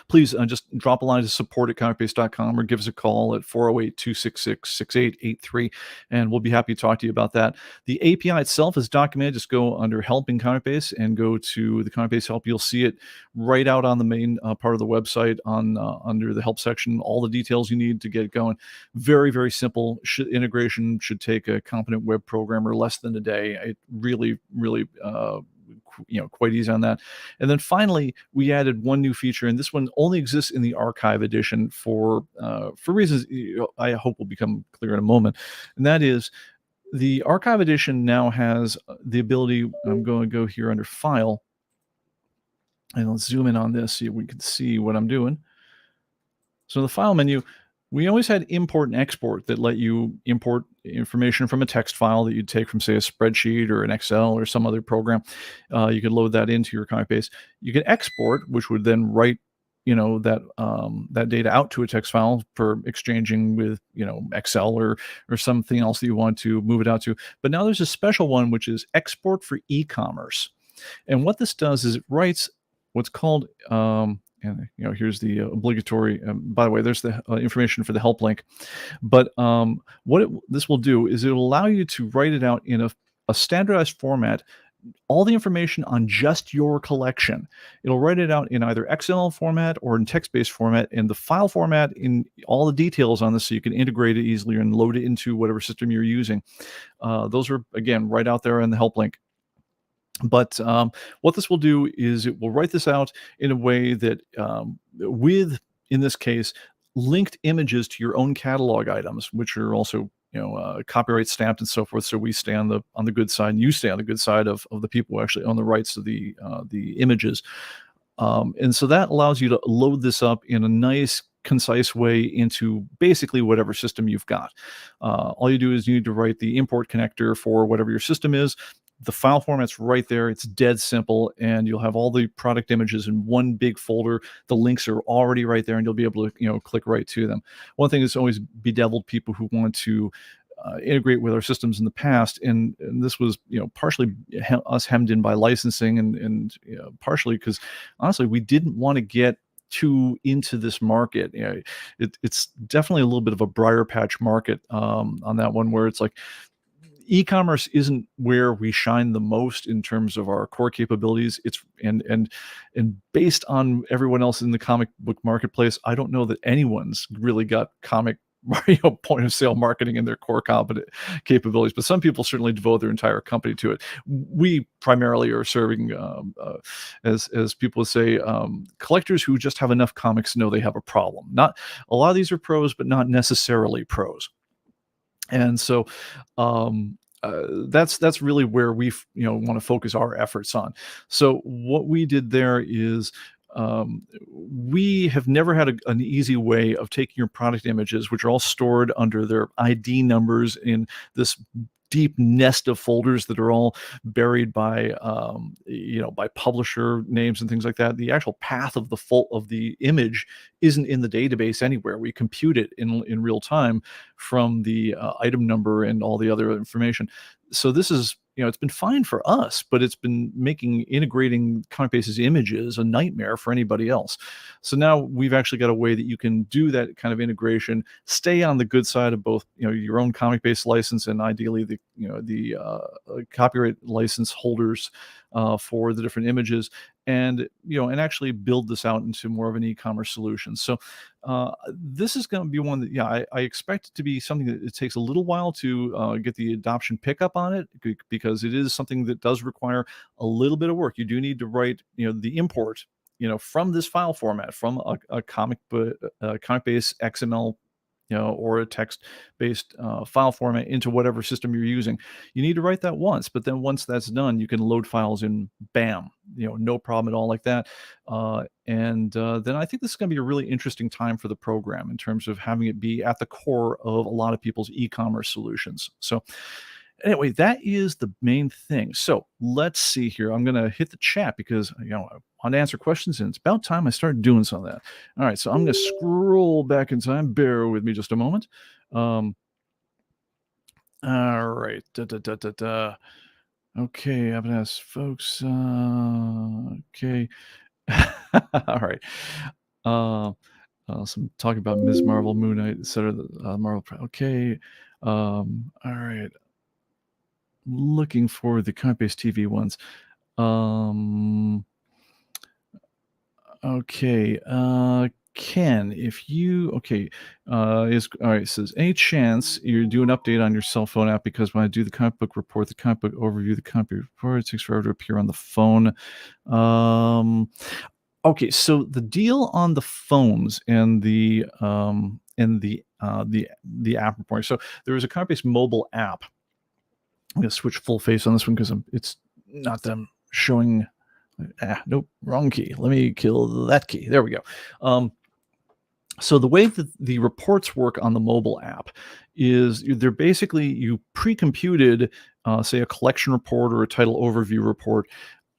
Please just drop a line to support@comicbase.com or give us a call at 408-266-6883, and we'll be happy to talk to you about that. The API itself is documented. Just go under Help in ComicBase and go to the ComicBase Help. You'll see it right out on the main part of the website under the Help section, all the details you need to get it going. Very, very simple. Integration should take a competent web programmer less than a day. It really, really quite easy on that. And then finally, we added one new feature, and this one only exists in the archive edition for reasons I hope will become clear in a moment. And that is, the archive edition now has the ability. I'm going to go here under File, and let's zoom in on this so we can see what I'm doing. So the File menu, we always had import and export that let you import information from a text file that you'd take from, say, a spreadsheet or an Excel or some other program. You could load that into your ComicBase. You can export, which would then write, that data out to a text file for exchanging with, Excel or something else that you want to move it out to. But now there's a special one, which is export for e-commerce. And what this does is it writes what's called and here's the obligatory. By the way, there's the information for the help link. But this will do is it'll allow you to write it out in a standardized format, all the information on just your collection. It'll write it out in either XML format or in text-based format, and the file format in all the details on this, so you can integrate it easily and load it into whatever system you're using. Those are, again, right out there in the help link. But what this will do is it will write this out in a way that with, in this case, linked images to your own catalog items, which are also copyright stamped and so forth. So we stay on the good side, and you stay on the good side of the people who actually own the rights to the images. And so that allows you to load this up in a nice, concise way into basically whatever system you've got. All you do is you need to write the import connector for whatever your system is. The file format's right there. It's dead simple, and you'll have all the product images in one big folder. The links are already right there, and you'll be able to click right to them. One thing that's always bedeviled people who want to integrate with our systems in the past, and this was partially us hemmed in by licensing, and partially because honestly we didn't want to get too into this market. It's definitely a little bit of a briar patch market on that one, where it's like, e-commerce isn't where we shine the most in terms of our core capabilities. It's and based on everyone else in the comic book marketplace, I don't know that anyone's really got comic point of sale marketing in their core capabilities, but some people certainly devote their entire company to it. We primarily are serving, as people say, collectors who just have enough comics to know they have a problem. Not a lot of these are pros, but not necessarily pros. And so, that's really where we want to focus our efforts on. So what we did there is, we have never had an easy way of taking your product images, which are all stored under their ID numbers in this deep nest of folders that are all buried by by publisher names and things like that. The actual path of the full of the image isn't in the database anywhere. We compute it in real time from the item number and all the other information. So this is, it's been fine for us, but it's been making integrating ComicBase's images a nightmare for anybody else. So now we've actually got a way that you can do that kind of integration, stay on the good side of both, your own ComicBase license and ideally the copyright license holders for the different images, and actually build this out into more of an e-commerce solution. So this is going to be one that, I expect it to be something that it takes a little while to get the adoption pickup on it, because it is something that does require a little bit of work. You do need to write, the import, from this file format, from a ComicBase XML, or a text-based file format into whatever system you're using. You need to write that once, but then once that's done, you can load files in, bam, no problem at all like that. And then I think this is going to be a really interesting time for the program in terms of having it be at the core of a lot of people's e-commerce solutions. So anyway, that is the main thing. So let's see here. I'm going to hit the chat because, I want to answer questions, and it's about time I started doing some of that. All right, so I'm going to scroll back in time. Bear with me just a moment. All right. Okay, I'm going to ask folks. Okay. All right. Some talking about Ms. Marvel, Moon Knight, etc. Marvel. Okay. All right. Looking for the ComicBase TV ones. Okay. Ken, if you is all right. It says, any chance you do an update on your cell phone app, because when I do the comic book report, the comic book overview, the comic book report, it takes forever to appear on the phone. Okay, so the deal on the phones and the app reporting. So there is a ComicBase mobile app. I'm gonna switch full face on this one because it's not them showing. Nope, wrong key. Let me kill that key. There we go. So the way that the reports work on the mobile app is they're basically, you pre-computed, say, a collection report or a title overview report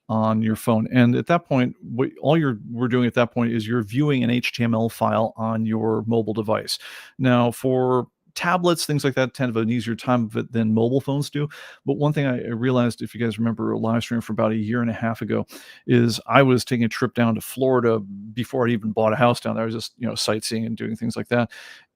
on your phone, and at that point, we're doing at that point is you're viewing an HTML file on your mobile device. Now, for tablets, things like that, tend to have an easier time of it than mobile phones do. But one thing I realized, if you guys remember a live stream for about a year and a half ago, is I was taking a trip down to Florida before I even bought a house down there. I was just, sightseeing and doing things like that.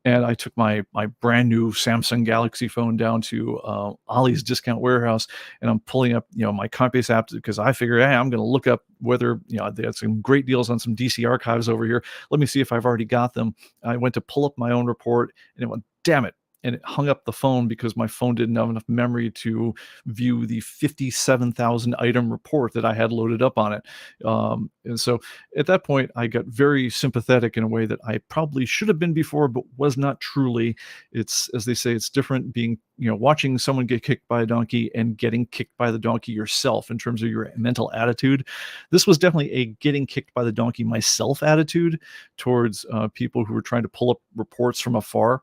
And I took my brand new Samsung Galaxy phone down to Ollie's Discount Warehouse, and I'm pulling up, my ComicBase app, because I figured, hey, I'm going to look up whether, they had some great deals on some DC archives over here. Let me see if I've already got them. I went to pull up my own report, and it went, damn it. And it hung up the phone because my phone didn't have enough memory to view the 57,000 item report that I had loaded up on it. And so at that point, I got very sympathetic in a way that I probably should have been before, but was not truly. It's, as they say, it's different being, watching someone get kicked by a donkey and getting kicked by the donkey yourself in terms of your mental attitude. This was definitely a getting kicked by the donkey myself attitude towards people who were trying to pull up reports from afar.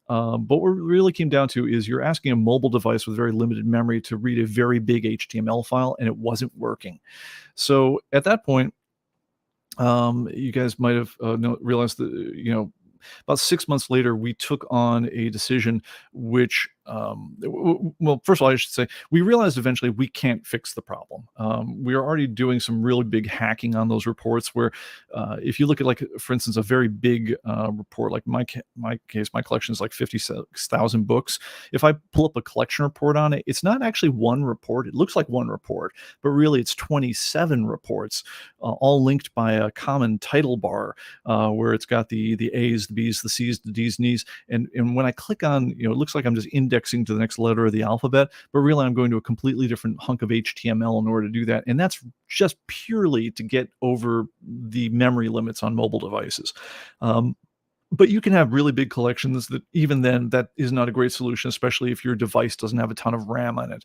But what it really came down to is you're asking a mobile device with very limited memory to read a very big HTML file, and it wasn't working. So at that point, you guys might have realized that, about 6 months later, we took on a decision which, well, first of all, I should say, we realized eventually we can't fix the problem. We are already doing some really big hacking on those reports where, if you look at, like, for instance, a very big report, like my case, my collection is like 56,000 books. If I pull up a collection report on it, it's not actually one report. It looks like one report, but really it's 27 reports, all linked by a common title bar, where it's got the A's, the B's, the C's, the D's, and E's. And when I click on, it looks like I'm just indexing to the next letter of the alphabet, but really I'm going to a completely different hunk of HTML in order to do that. And that's just purely to get over the memory limits on mobile devices. But you can have really big collections that even then, that is not a great solution, especially if your device doesn't have a ton of RAM on it.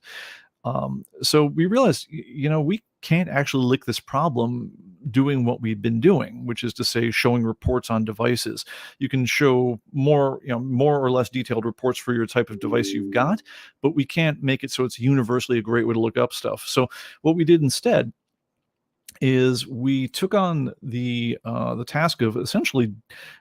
So we realized, we can't actually lick this problem doing what we've been doing, which is to say, showing reports on devices. You can show more or less detailed reports for your type of device you've got, but we can't make it so it's universally a great way to look up stuff. So what we did instead is we took on the task of essentially,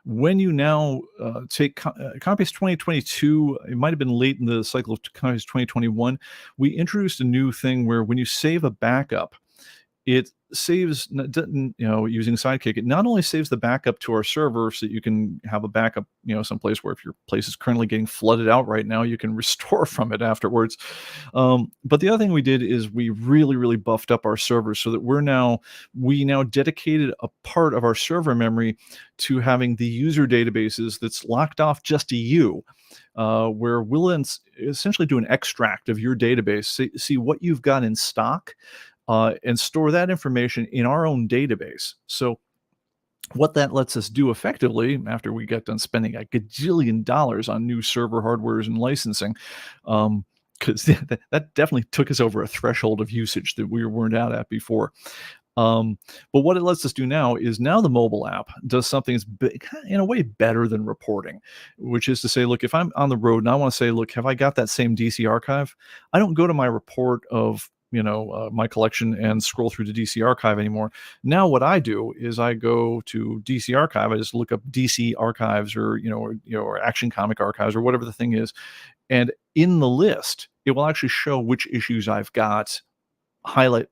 when you now take ComicBase 2022, it might have been late in the cycle of ComicBase 2021, we introduced a new thing where when you save a backup, it saves, using Sidekick, it not only saves the backup to our server so that you can have a backup, someplace where if your place is currently getting flooded out right now, you can restore from it afterwards. But the other thing we did is we really, really buffed up our servers so that we now dedicated a part of our server memory to having the user databases that's locked off just to you. Where we'll essentially do an extract of your database, see what you've got in stock, and store that information in our own database. So what that lets us do effectively, after we get done spending a gajillion dollars on new server hardwares and licensing, because that definitely took us over a threshold of usage that we weren't out at before. But what it lets us do now is now the mobile app does something that's in a way better than reporting, which is to say, look, if I'm on the road and I want to say, look, have I got that same DC archive? I don't go to my report of my collection and scroll through the DC archive anymore. Now what I do is I go to DC archive. I just look up DC archives or Action Comic archives or whatever the thing is, and in the list it will actually show which issues I've got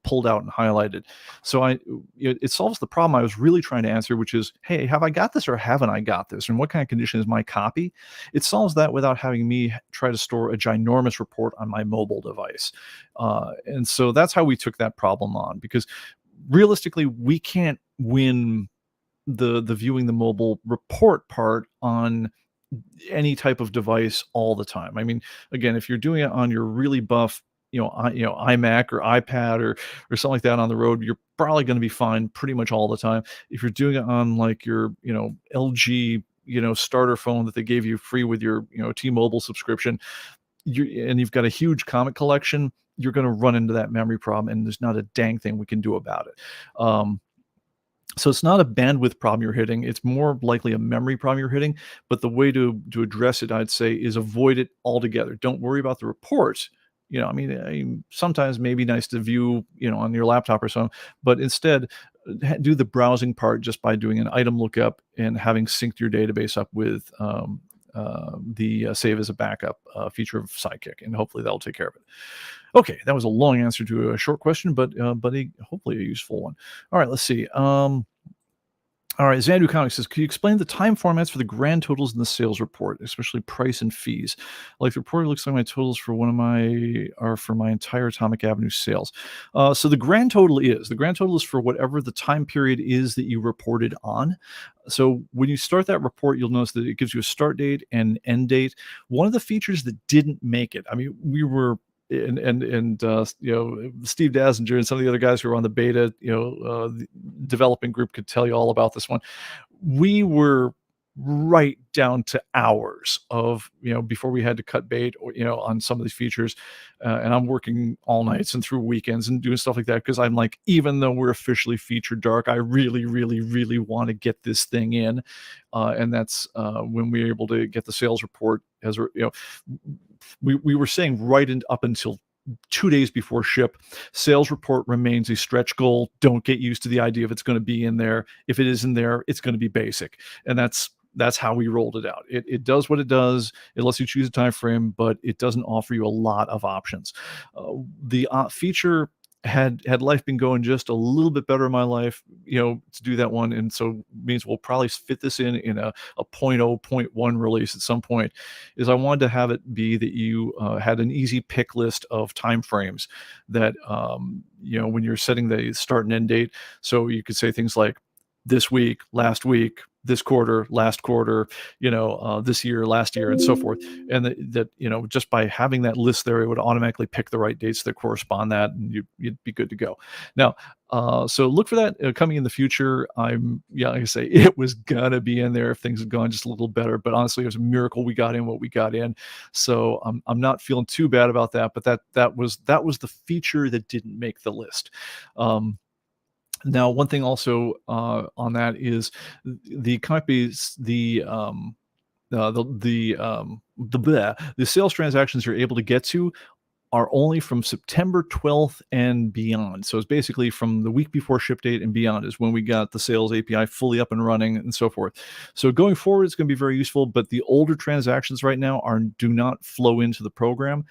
pulled out and highlighted. So it solves the problem I was really trying to answer, which is, hey, have I got this or haven't I got this? And what kind of condition is my copy? It solves that without having me try to store a ginormous report on my mobile device. And so that's how we took that problem on, because realistically, we can't win the viewing the mobile report part on any type of device all the time. I mean, again, if you're doing it on your really buff iMac or iPad or something like that on the road, you're probably going to be fine pretty much all the time. If you're doing it on like your LG starter phone that they gave you free with your T-Mobile subscription, and you've got a huge comic collection, you're going to run into that memory problem, and there's not a dang thing we can do about it. So it's not a bandwidth problem you're hitting. It's more likely a memory problem you're hitting. But the way to address it, I'd say, is avoid it altogether. Don't worry about the reports. I mean, sometimes maybe nice to view, on your laptop or something, but instead do the browsing part just by doing an item lookup and having synced your database up with the save as a backup feature of Sidekick, and hopefully that'll take care of it. Okay, that was a long answer to a short question, but hopefully a useful one. All right, let's see. All right, Xandu Comics says, could you explain the time formats for the grand totals in the sales report, especially price and fees? Like the report looks like my totals for for my entire Atomic Avenue sales. So the grand total is for whatever the time period is that you reported on. So when you start that report, you'll notice that it gives you a start date and end date. One of the features that didn't make it, I mean, we were and Steve Dazinger and some of the other guys who were on the beta, the developing group could tell you all about this one. We were right down to hours of, before we had to cut bait or, on some of these features. And I'm working all nights and through weekends and doing stuff like that, because I'm like, even though we're officially featured dark, I really, really, really want to get this thing in. And that's when we were able to get the sales report as we were saying up until 2 days before ship, sales report remains a stretch goal. Don't get used to the idea of it's going to be in there. If it isn't there, it's going to be basic. And that's how we rolled it out. It does what it does. It lets you choose a time frame, but it doesn't offer you a lot of options. The feature had life been going just a little bit better in my life, to do that one, and so means we'll probably fit this in a 0.0, 0.1 release at some point. Is I wanted to have it be that you had an easy pick list of time frames that when you're setting the start and end date, so you could say things like this week, last week, this quarter, last quarter, this year, last year, and so forth. And that just by having that list there, it would automatically pick the right dates that correspond that, and you'd be good to go. Now, so look for that coming in the future. Like I say, it was gonna be in there if things had gone just a little better. But honestly, it was a miracle we got in what we got in. So I'm not feeling too bad about that. But that was the feature that didn't make the list. Now, one thing also on that is the ComicBase, the sales transactions you're able to get to are only from September 12th and beyond. So it's basically from the week before ship date and beyond is when we got the sales API fully up and running and so forth. So going forward, it's going to be very useful, but the older transactions right now do not flow into the program.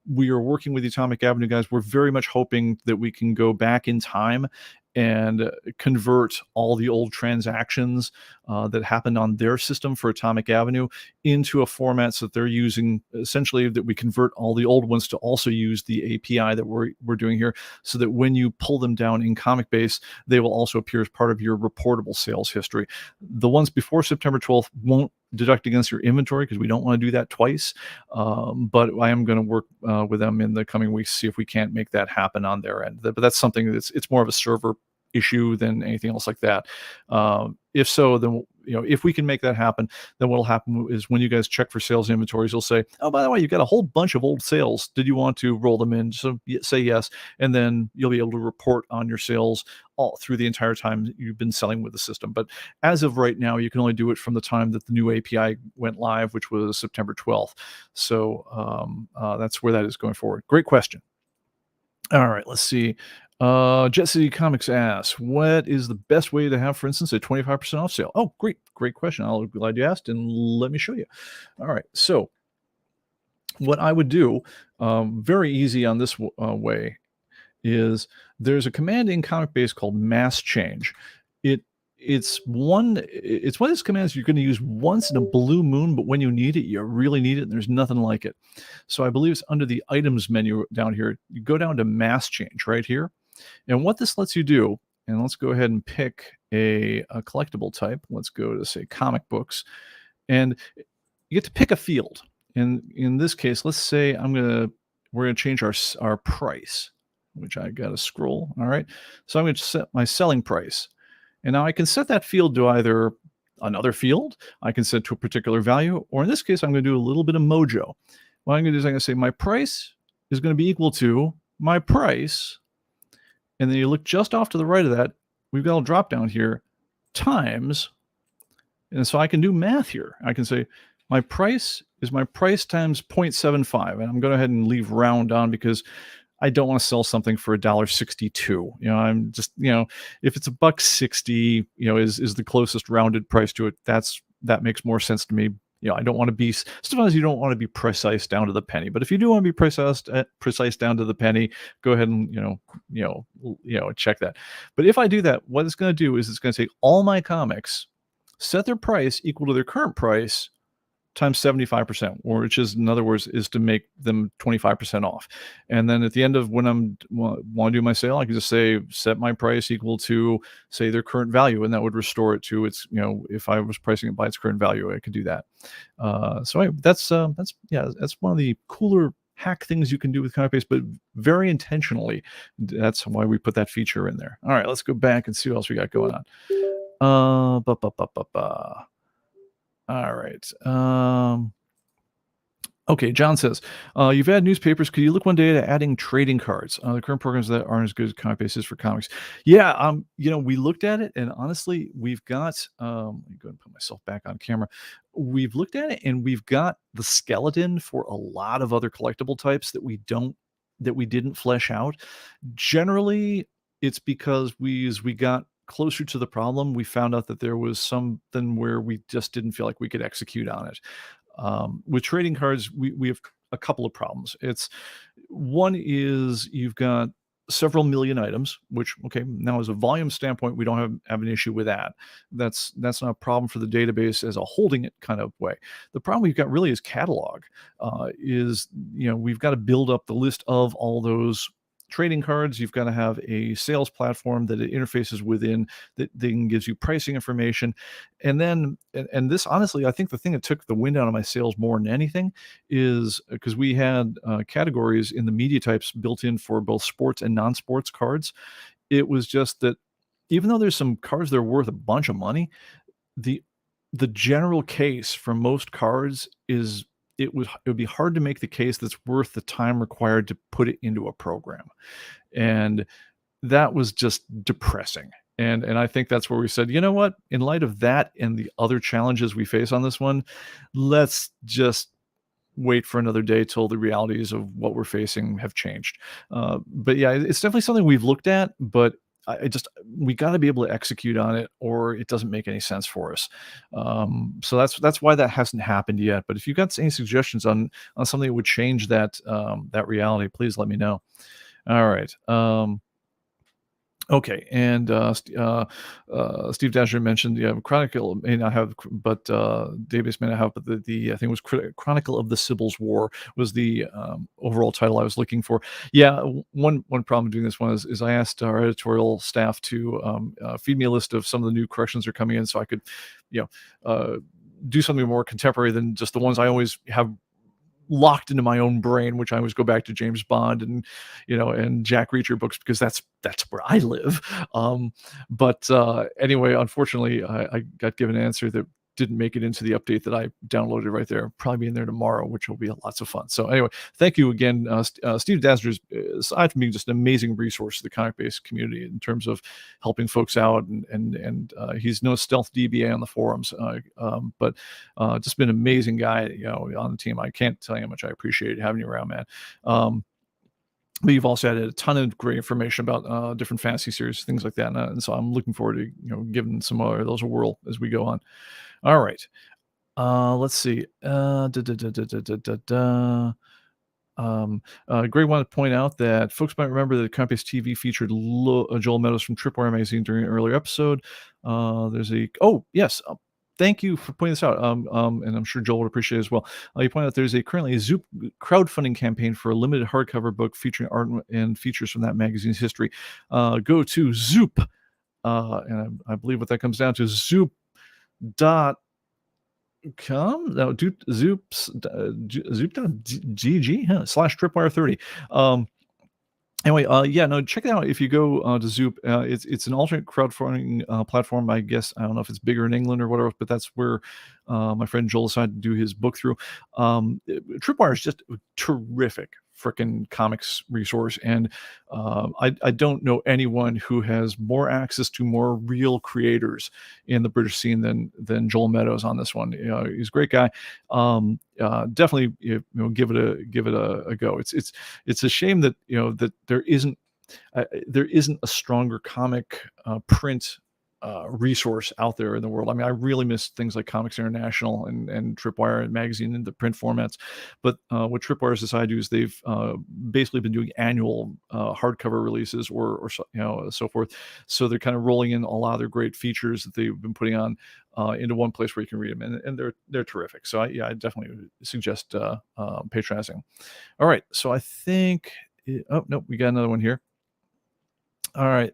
We are working with the Atomic Avenue guys. We're very much hoping that we can go back in time and convert all the old transactions that happened on their system for Atomic Avenue into a format so that they're using, essentially, that we convert all the old ones to also use the API that we're doing here, so that when you pull them down in ComicBase, they will also appear as part of your reportable sales history. The ones before September 12th won't deduct against your inventory because we don't want to do that twice. But I am going to work with them in the coming weeks, see if we can't make that happen on their end. But that's something it's more of a server issue than anything else like that. If so, then if we can make that happen, then what'll happen is when you guys check for sales inventories, you'll say, oh, by the way, you've got a whole bunch of old sales. Did you want to roll them in? So say yes, and then you'll be able to report on your sales all through the entire time you've been selling with the system. But as of right now, you can only do it from the time that the new API went live, which was September 12th. So that's where that is going forward. Great question. All right, let's see. Jet City Comics asks, what is the best way to have, for instance, a 25% off sale? Oh, great question. I'm glad you asked, and let me show you. All right, so what I would do, very easy on this way, is there's a command in ComicBase called mass change. It's one of those commands you're going to use once in a blue moon, but when you need it, you really need it, and there's nothing like it. So I believe it's under the items menu down here. You go down to mass change right here. And what this lets you do, and let's go ahead and pick a collectible type. Let's go to, say, comic books. And you get to pick a field. And in this case, let's say we're going to change our price, which I got to scroll. All right. So I'm going to set my selling price. And now I can set that field to either another field, I can set to a particular value, or in this case, I'm going to do a little bit of mojo. What I'm going to do is I'm going to say my price is going to be equal to my price. And then you look just off to the right of that, we've got a drop down here, times. And so I can do math here. I can say my price is my price times 0.75. And I'm going to go ahead and leave round on because I don't want to sell something for $1.62. I'm just, if it's $1.60, is the closest rounded price to it. That makes more sense to me. I don't want to be, sometimes you don't want to be precise down to the penny, but if you do want to be precise down to the penny, go ahead and, check that. But if I do that, what it's going to do is it's going to take all my comics, set their price equal to their current price times 75%, or which is, in other words, is to make them 25% off. And then at the end of when want to do my sale, I can just say, set my price equal to, say, their current value. And that would restore it to its, if I was pricing it by its current value, I could do that. That's one of the cooler hack things you can do with ComicBase, but very intentionally. That's why we put that feature in there. All right, let's go back and see what else we got going on. All right. Okay, John says, you've had newspapers. Could you look one day at adding trading cards? The current programs that aren't as good as ComicBase is for comics. Yeah, we looked at it, and honestly, we've got, let me go and put myself back on camera. We've looked at it, and we've got the skeleton for a lot of other collectible types that we didn't flesh out. Generally, it's because as we got closer to the problem, we found out that there was something where we just didn't feel like we could execute on it. With trading cards, we have a couple of problems. One is you've got several million items, which, okay, now as a volume standpoint, we don't have an issue with that. That's not a problem for the database as a holding it kind of way. The problem we've got really is catalog. We've got to build up the list of all those trading cards, you've got to have a sales platform that it interfaces within, that then gives you pricing information. And then, and this honestly, I think the thing that took the wind out of my sails more than anything is because we had categories in the media types built in for both sports and non-sports cards. It was just that even though there's some cards that are worth a bunch of money, the the general case for most cards is it would be hard to make the case that's worth the time required to put it into a program. And that was just depressing. And I think that's where we said, you know what? In light of that and the other challenges we face on this one, let's just wait for another day till the realities of what we're facing have changed. But yeah, it's definitely something we've looked at, but I just we got to be able to execute on it, or it doesn't make any sense for us. So that's why that hasn't happened yet. But if you've got any suggestions on something that would change that that reality, please let me know. All right. Okay, and Steve Dasher mentioned, yeah, Chronicle may not have, but Database may not have, but the I think it was Chronicle of the Sibyl's War was the overall title I was looking for. Yeah, one problem doing this one is I asked our editorial staff to feed me a list of some of the new corrections that are coming in, so I could, you do something more contemporary than just the ones I always have locked into my own brain, which I always go back to James Bond and and Jack Reacher books because that's where I live. But anyway, unfortunately, I got given an answer that didn't make it into the update that I downloaded right there. Probably be in there tomorrow, which will be lots of fun. So anyway, thank you again, Steve Dazzler. Aside from being just an amazing resource to the comic-based community in terms of helping folks out, and he's no stealth DBA on the forums, but just been an amazing guy, on the team. I can't tell you how much I appreciate having you around, man. But you've also added a ton of great information about different fantasy series, things like that, and so I'm looking forward to giving some more of those a whirl as we go on. All right. Let's see. Gray wanted to point out that folks might remember that Compass TV featured Joel Meadows from Tripwire magazine during an earlier episode. Yes. Thank you for pointing this out. And I'm sure Joel would appreciate it as well. You point out there's currently a Zoop crowdfunding campaign for a limited hardcover book featuring art and features from that magazine's history. Go to Zoop, and I believe what that comes down to is Zoop dot com no zoops zoop.gg slash tripwire 30. Anyway, yeah, no, check it out if you go to Zoop. It's an alternate crowdfunding platform. I guess I don't know if it's bigger in England or whatever, but that's where my friend Joel decided to do his book through. Tripwire is just a terrific freaking comics resource, and I don't know anyone who has more access to more real creators in the British scene than Joel Meadows on this one. He's a great guy. Definitely, give it a go. It's a shame that that there isn't a stronger comic print resource out there in the world. I mean, I really miss things like Comics International and Tripwire and magazine in the print formats. But what Tripwire has decided to do is they've basically been doing annual hardcover releases or so forth. So they're kind of rolling in a lot of their great features that they've been putting on into one place where you can read them, and they're terrific. So I definitely would suggest patronizing. All right, so I think oh no, we got another one here. All right.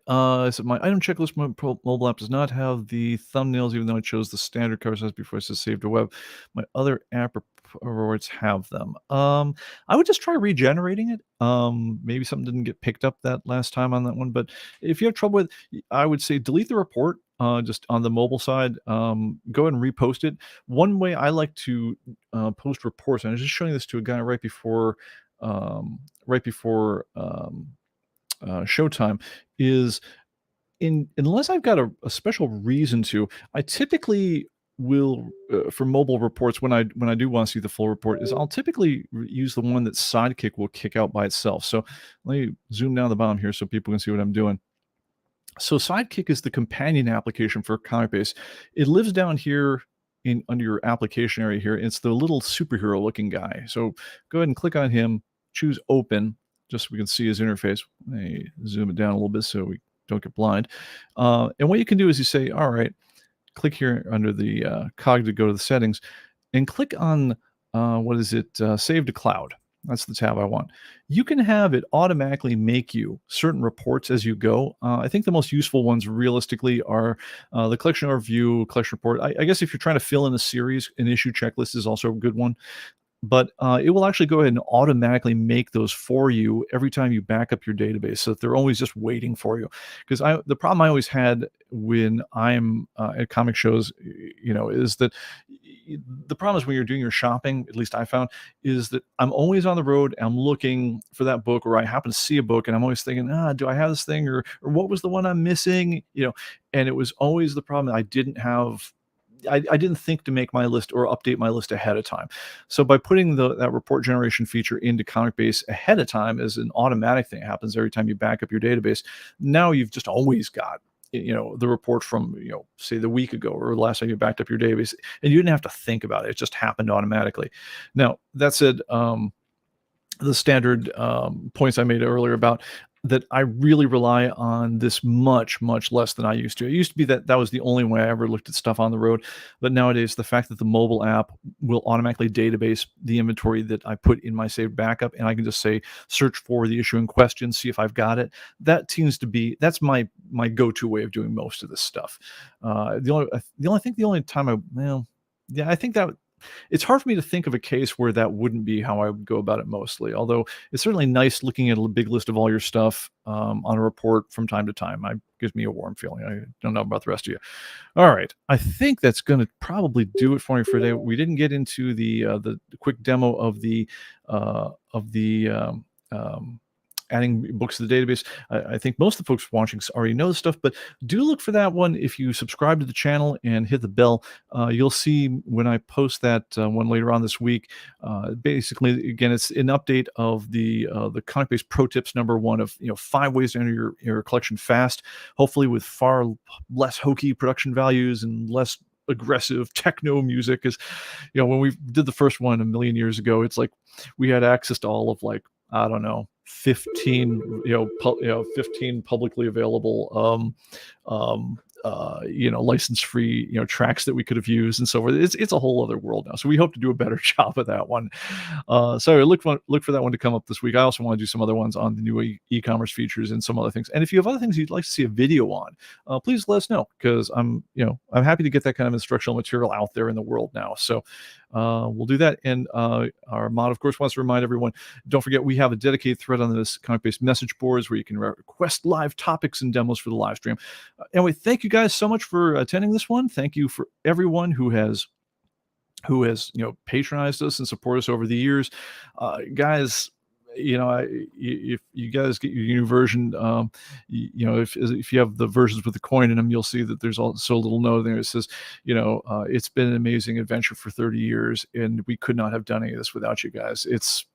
So my item checklist mobile app does not have the thumbnails, even though I chose the standard cover size before it says save to web. My other app rewards have them. I would just try regenerating it. Maybe something didn't get picked up that last time on that one. But if you have trouble with, I would say delete the report. Just on the mobile side, go ahead and repost it. One way I like to post reports, and I was just showing this to a guy right before showtime, is unless I've got a special reason to, I typically will for mobile reports when I do want to see the full report, is I'll typically use the one that Sidekick will kick out by itself. So let me zoom down the bottom here so people can see what I'm doing. So Sidekick is the companion application for ComicBase. It lives down here under your application area here. It's the little superhero looking guy. So go ahead and click on him, choose open, just so we can see his interface. Let me zoom it down a little bit so we don't get blind. And what you can do is you say, all right, click here under the cog to go to the settings, and click on, save to cloud. That's the tab I want. You can have it automatically make you certain reports as you go. I think the most useful ones realistically are the collection overview, collection report. I guess if you're trying to fill in a series, an issue checklist is also a good one. But it will actually go ahead and automatically make those for you every time you back up your database, so that they're always just waiting for you. Because the problem I always had when I'm at comic shows, is that the problem is when you're doing your shopping, at least I found, is that I'm always on the road. I'm looking for that book, or I happen to see a book, and I'm always thinking, do I have this thing, or what was the one I'm missing? And it was always the problem that I didn't have. I didn't think to make my list or update my list ahead of time. So by putting that report generation feature into ComicBase ahead of time as an automatic thing, it happens every time you back up your database. Now you've just always got the report from say the week ago or the last time you backed up your database, and you didn't have to think about it. It just happened automatically. Now that said, the standard points I made earlier about that I really rely on this much, much less than I used to. It used to be that was the only way I ever looked at stuff on the road. But nowadays, the fact that the mobile app will automatically database the inventory that I put in my saved backup, and I can just say, search for the issue in question, see if I've got it. That seems to be, that's my go-to way of doing most of this stuff. The only time I think that it's hard for me to think of a case where that wouldn't be how I would go about it mostly. Although it's certainly nice looking at a big list of all your stuff on a report from time to time. It gives me a warm feeling. I don't know about the rest of you. All right, I think that's going to probably do it for me for today. We didn't get into the quick demo of the adding books to the database. I think most of the folks watching already know this stuff, but do look for that one. If you subscribe to the channel and hit the bell, you'll see when I post that one later on this week. Basically, again, it's an update of the ComicBase Pro Tips #1 of 5 ways to enter your collection fast, hopefully with far less hokey production values and less aggressive techno music. Is when we did the first one a million years ago, it's like we had access to all of, like, I don't know, 15 15 publicly available license free tracks that we could have used and so forth. It's a whole other world now, so we hope to do a better job of that one. So look for that one to come up this week. I also want to do some other ones on the new e-commerce features and some other things, and if you have other things you'd like to see a video on, please let us know, because I'm happy to get that kind of instructional material out there in the world now. So we'll do that. And our mod, of course, wants to remind everyone, don't forget we have a dedicated thread on this ComicBase message boards where you can request live topics and demos for the live stream. Anyway, thank you guys so much for attending this one. Thank you for everyone who has patronized us and supported us over the years. Guys, if you guys get your new version, if you have the versions with the coin in them, you'll see that there's also a little note there that says, it's been an amazing adventure for 30 years, and we could not have done any of this without you guys. It's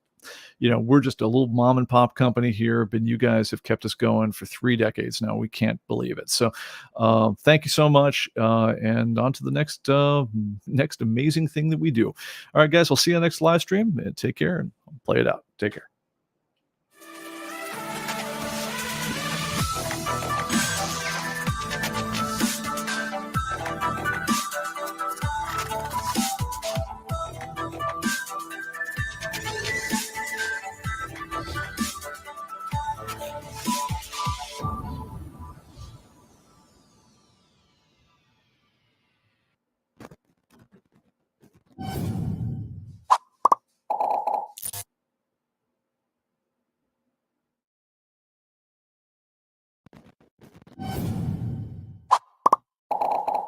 we're just a little mom and pop company here, but you guys have kept us going for 3 decades now. We can't believe it. So thank you so much. And on to the next amazing thing that we do. All right, guys, I'll see you on the next live stream. Take care and play it out. Take care.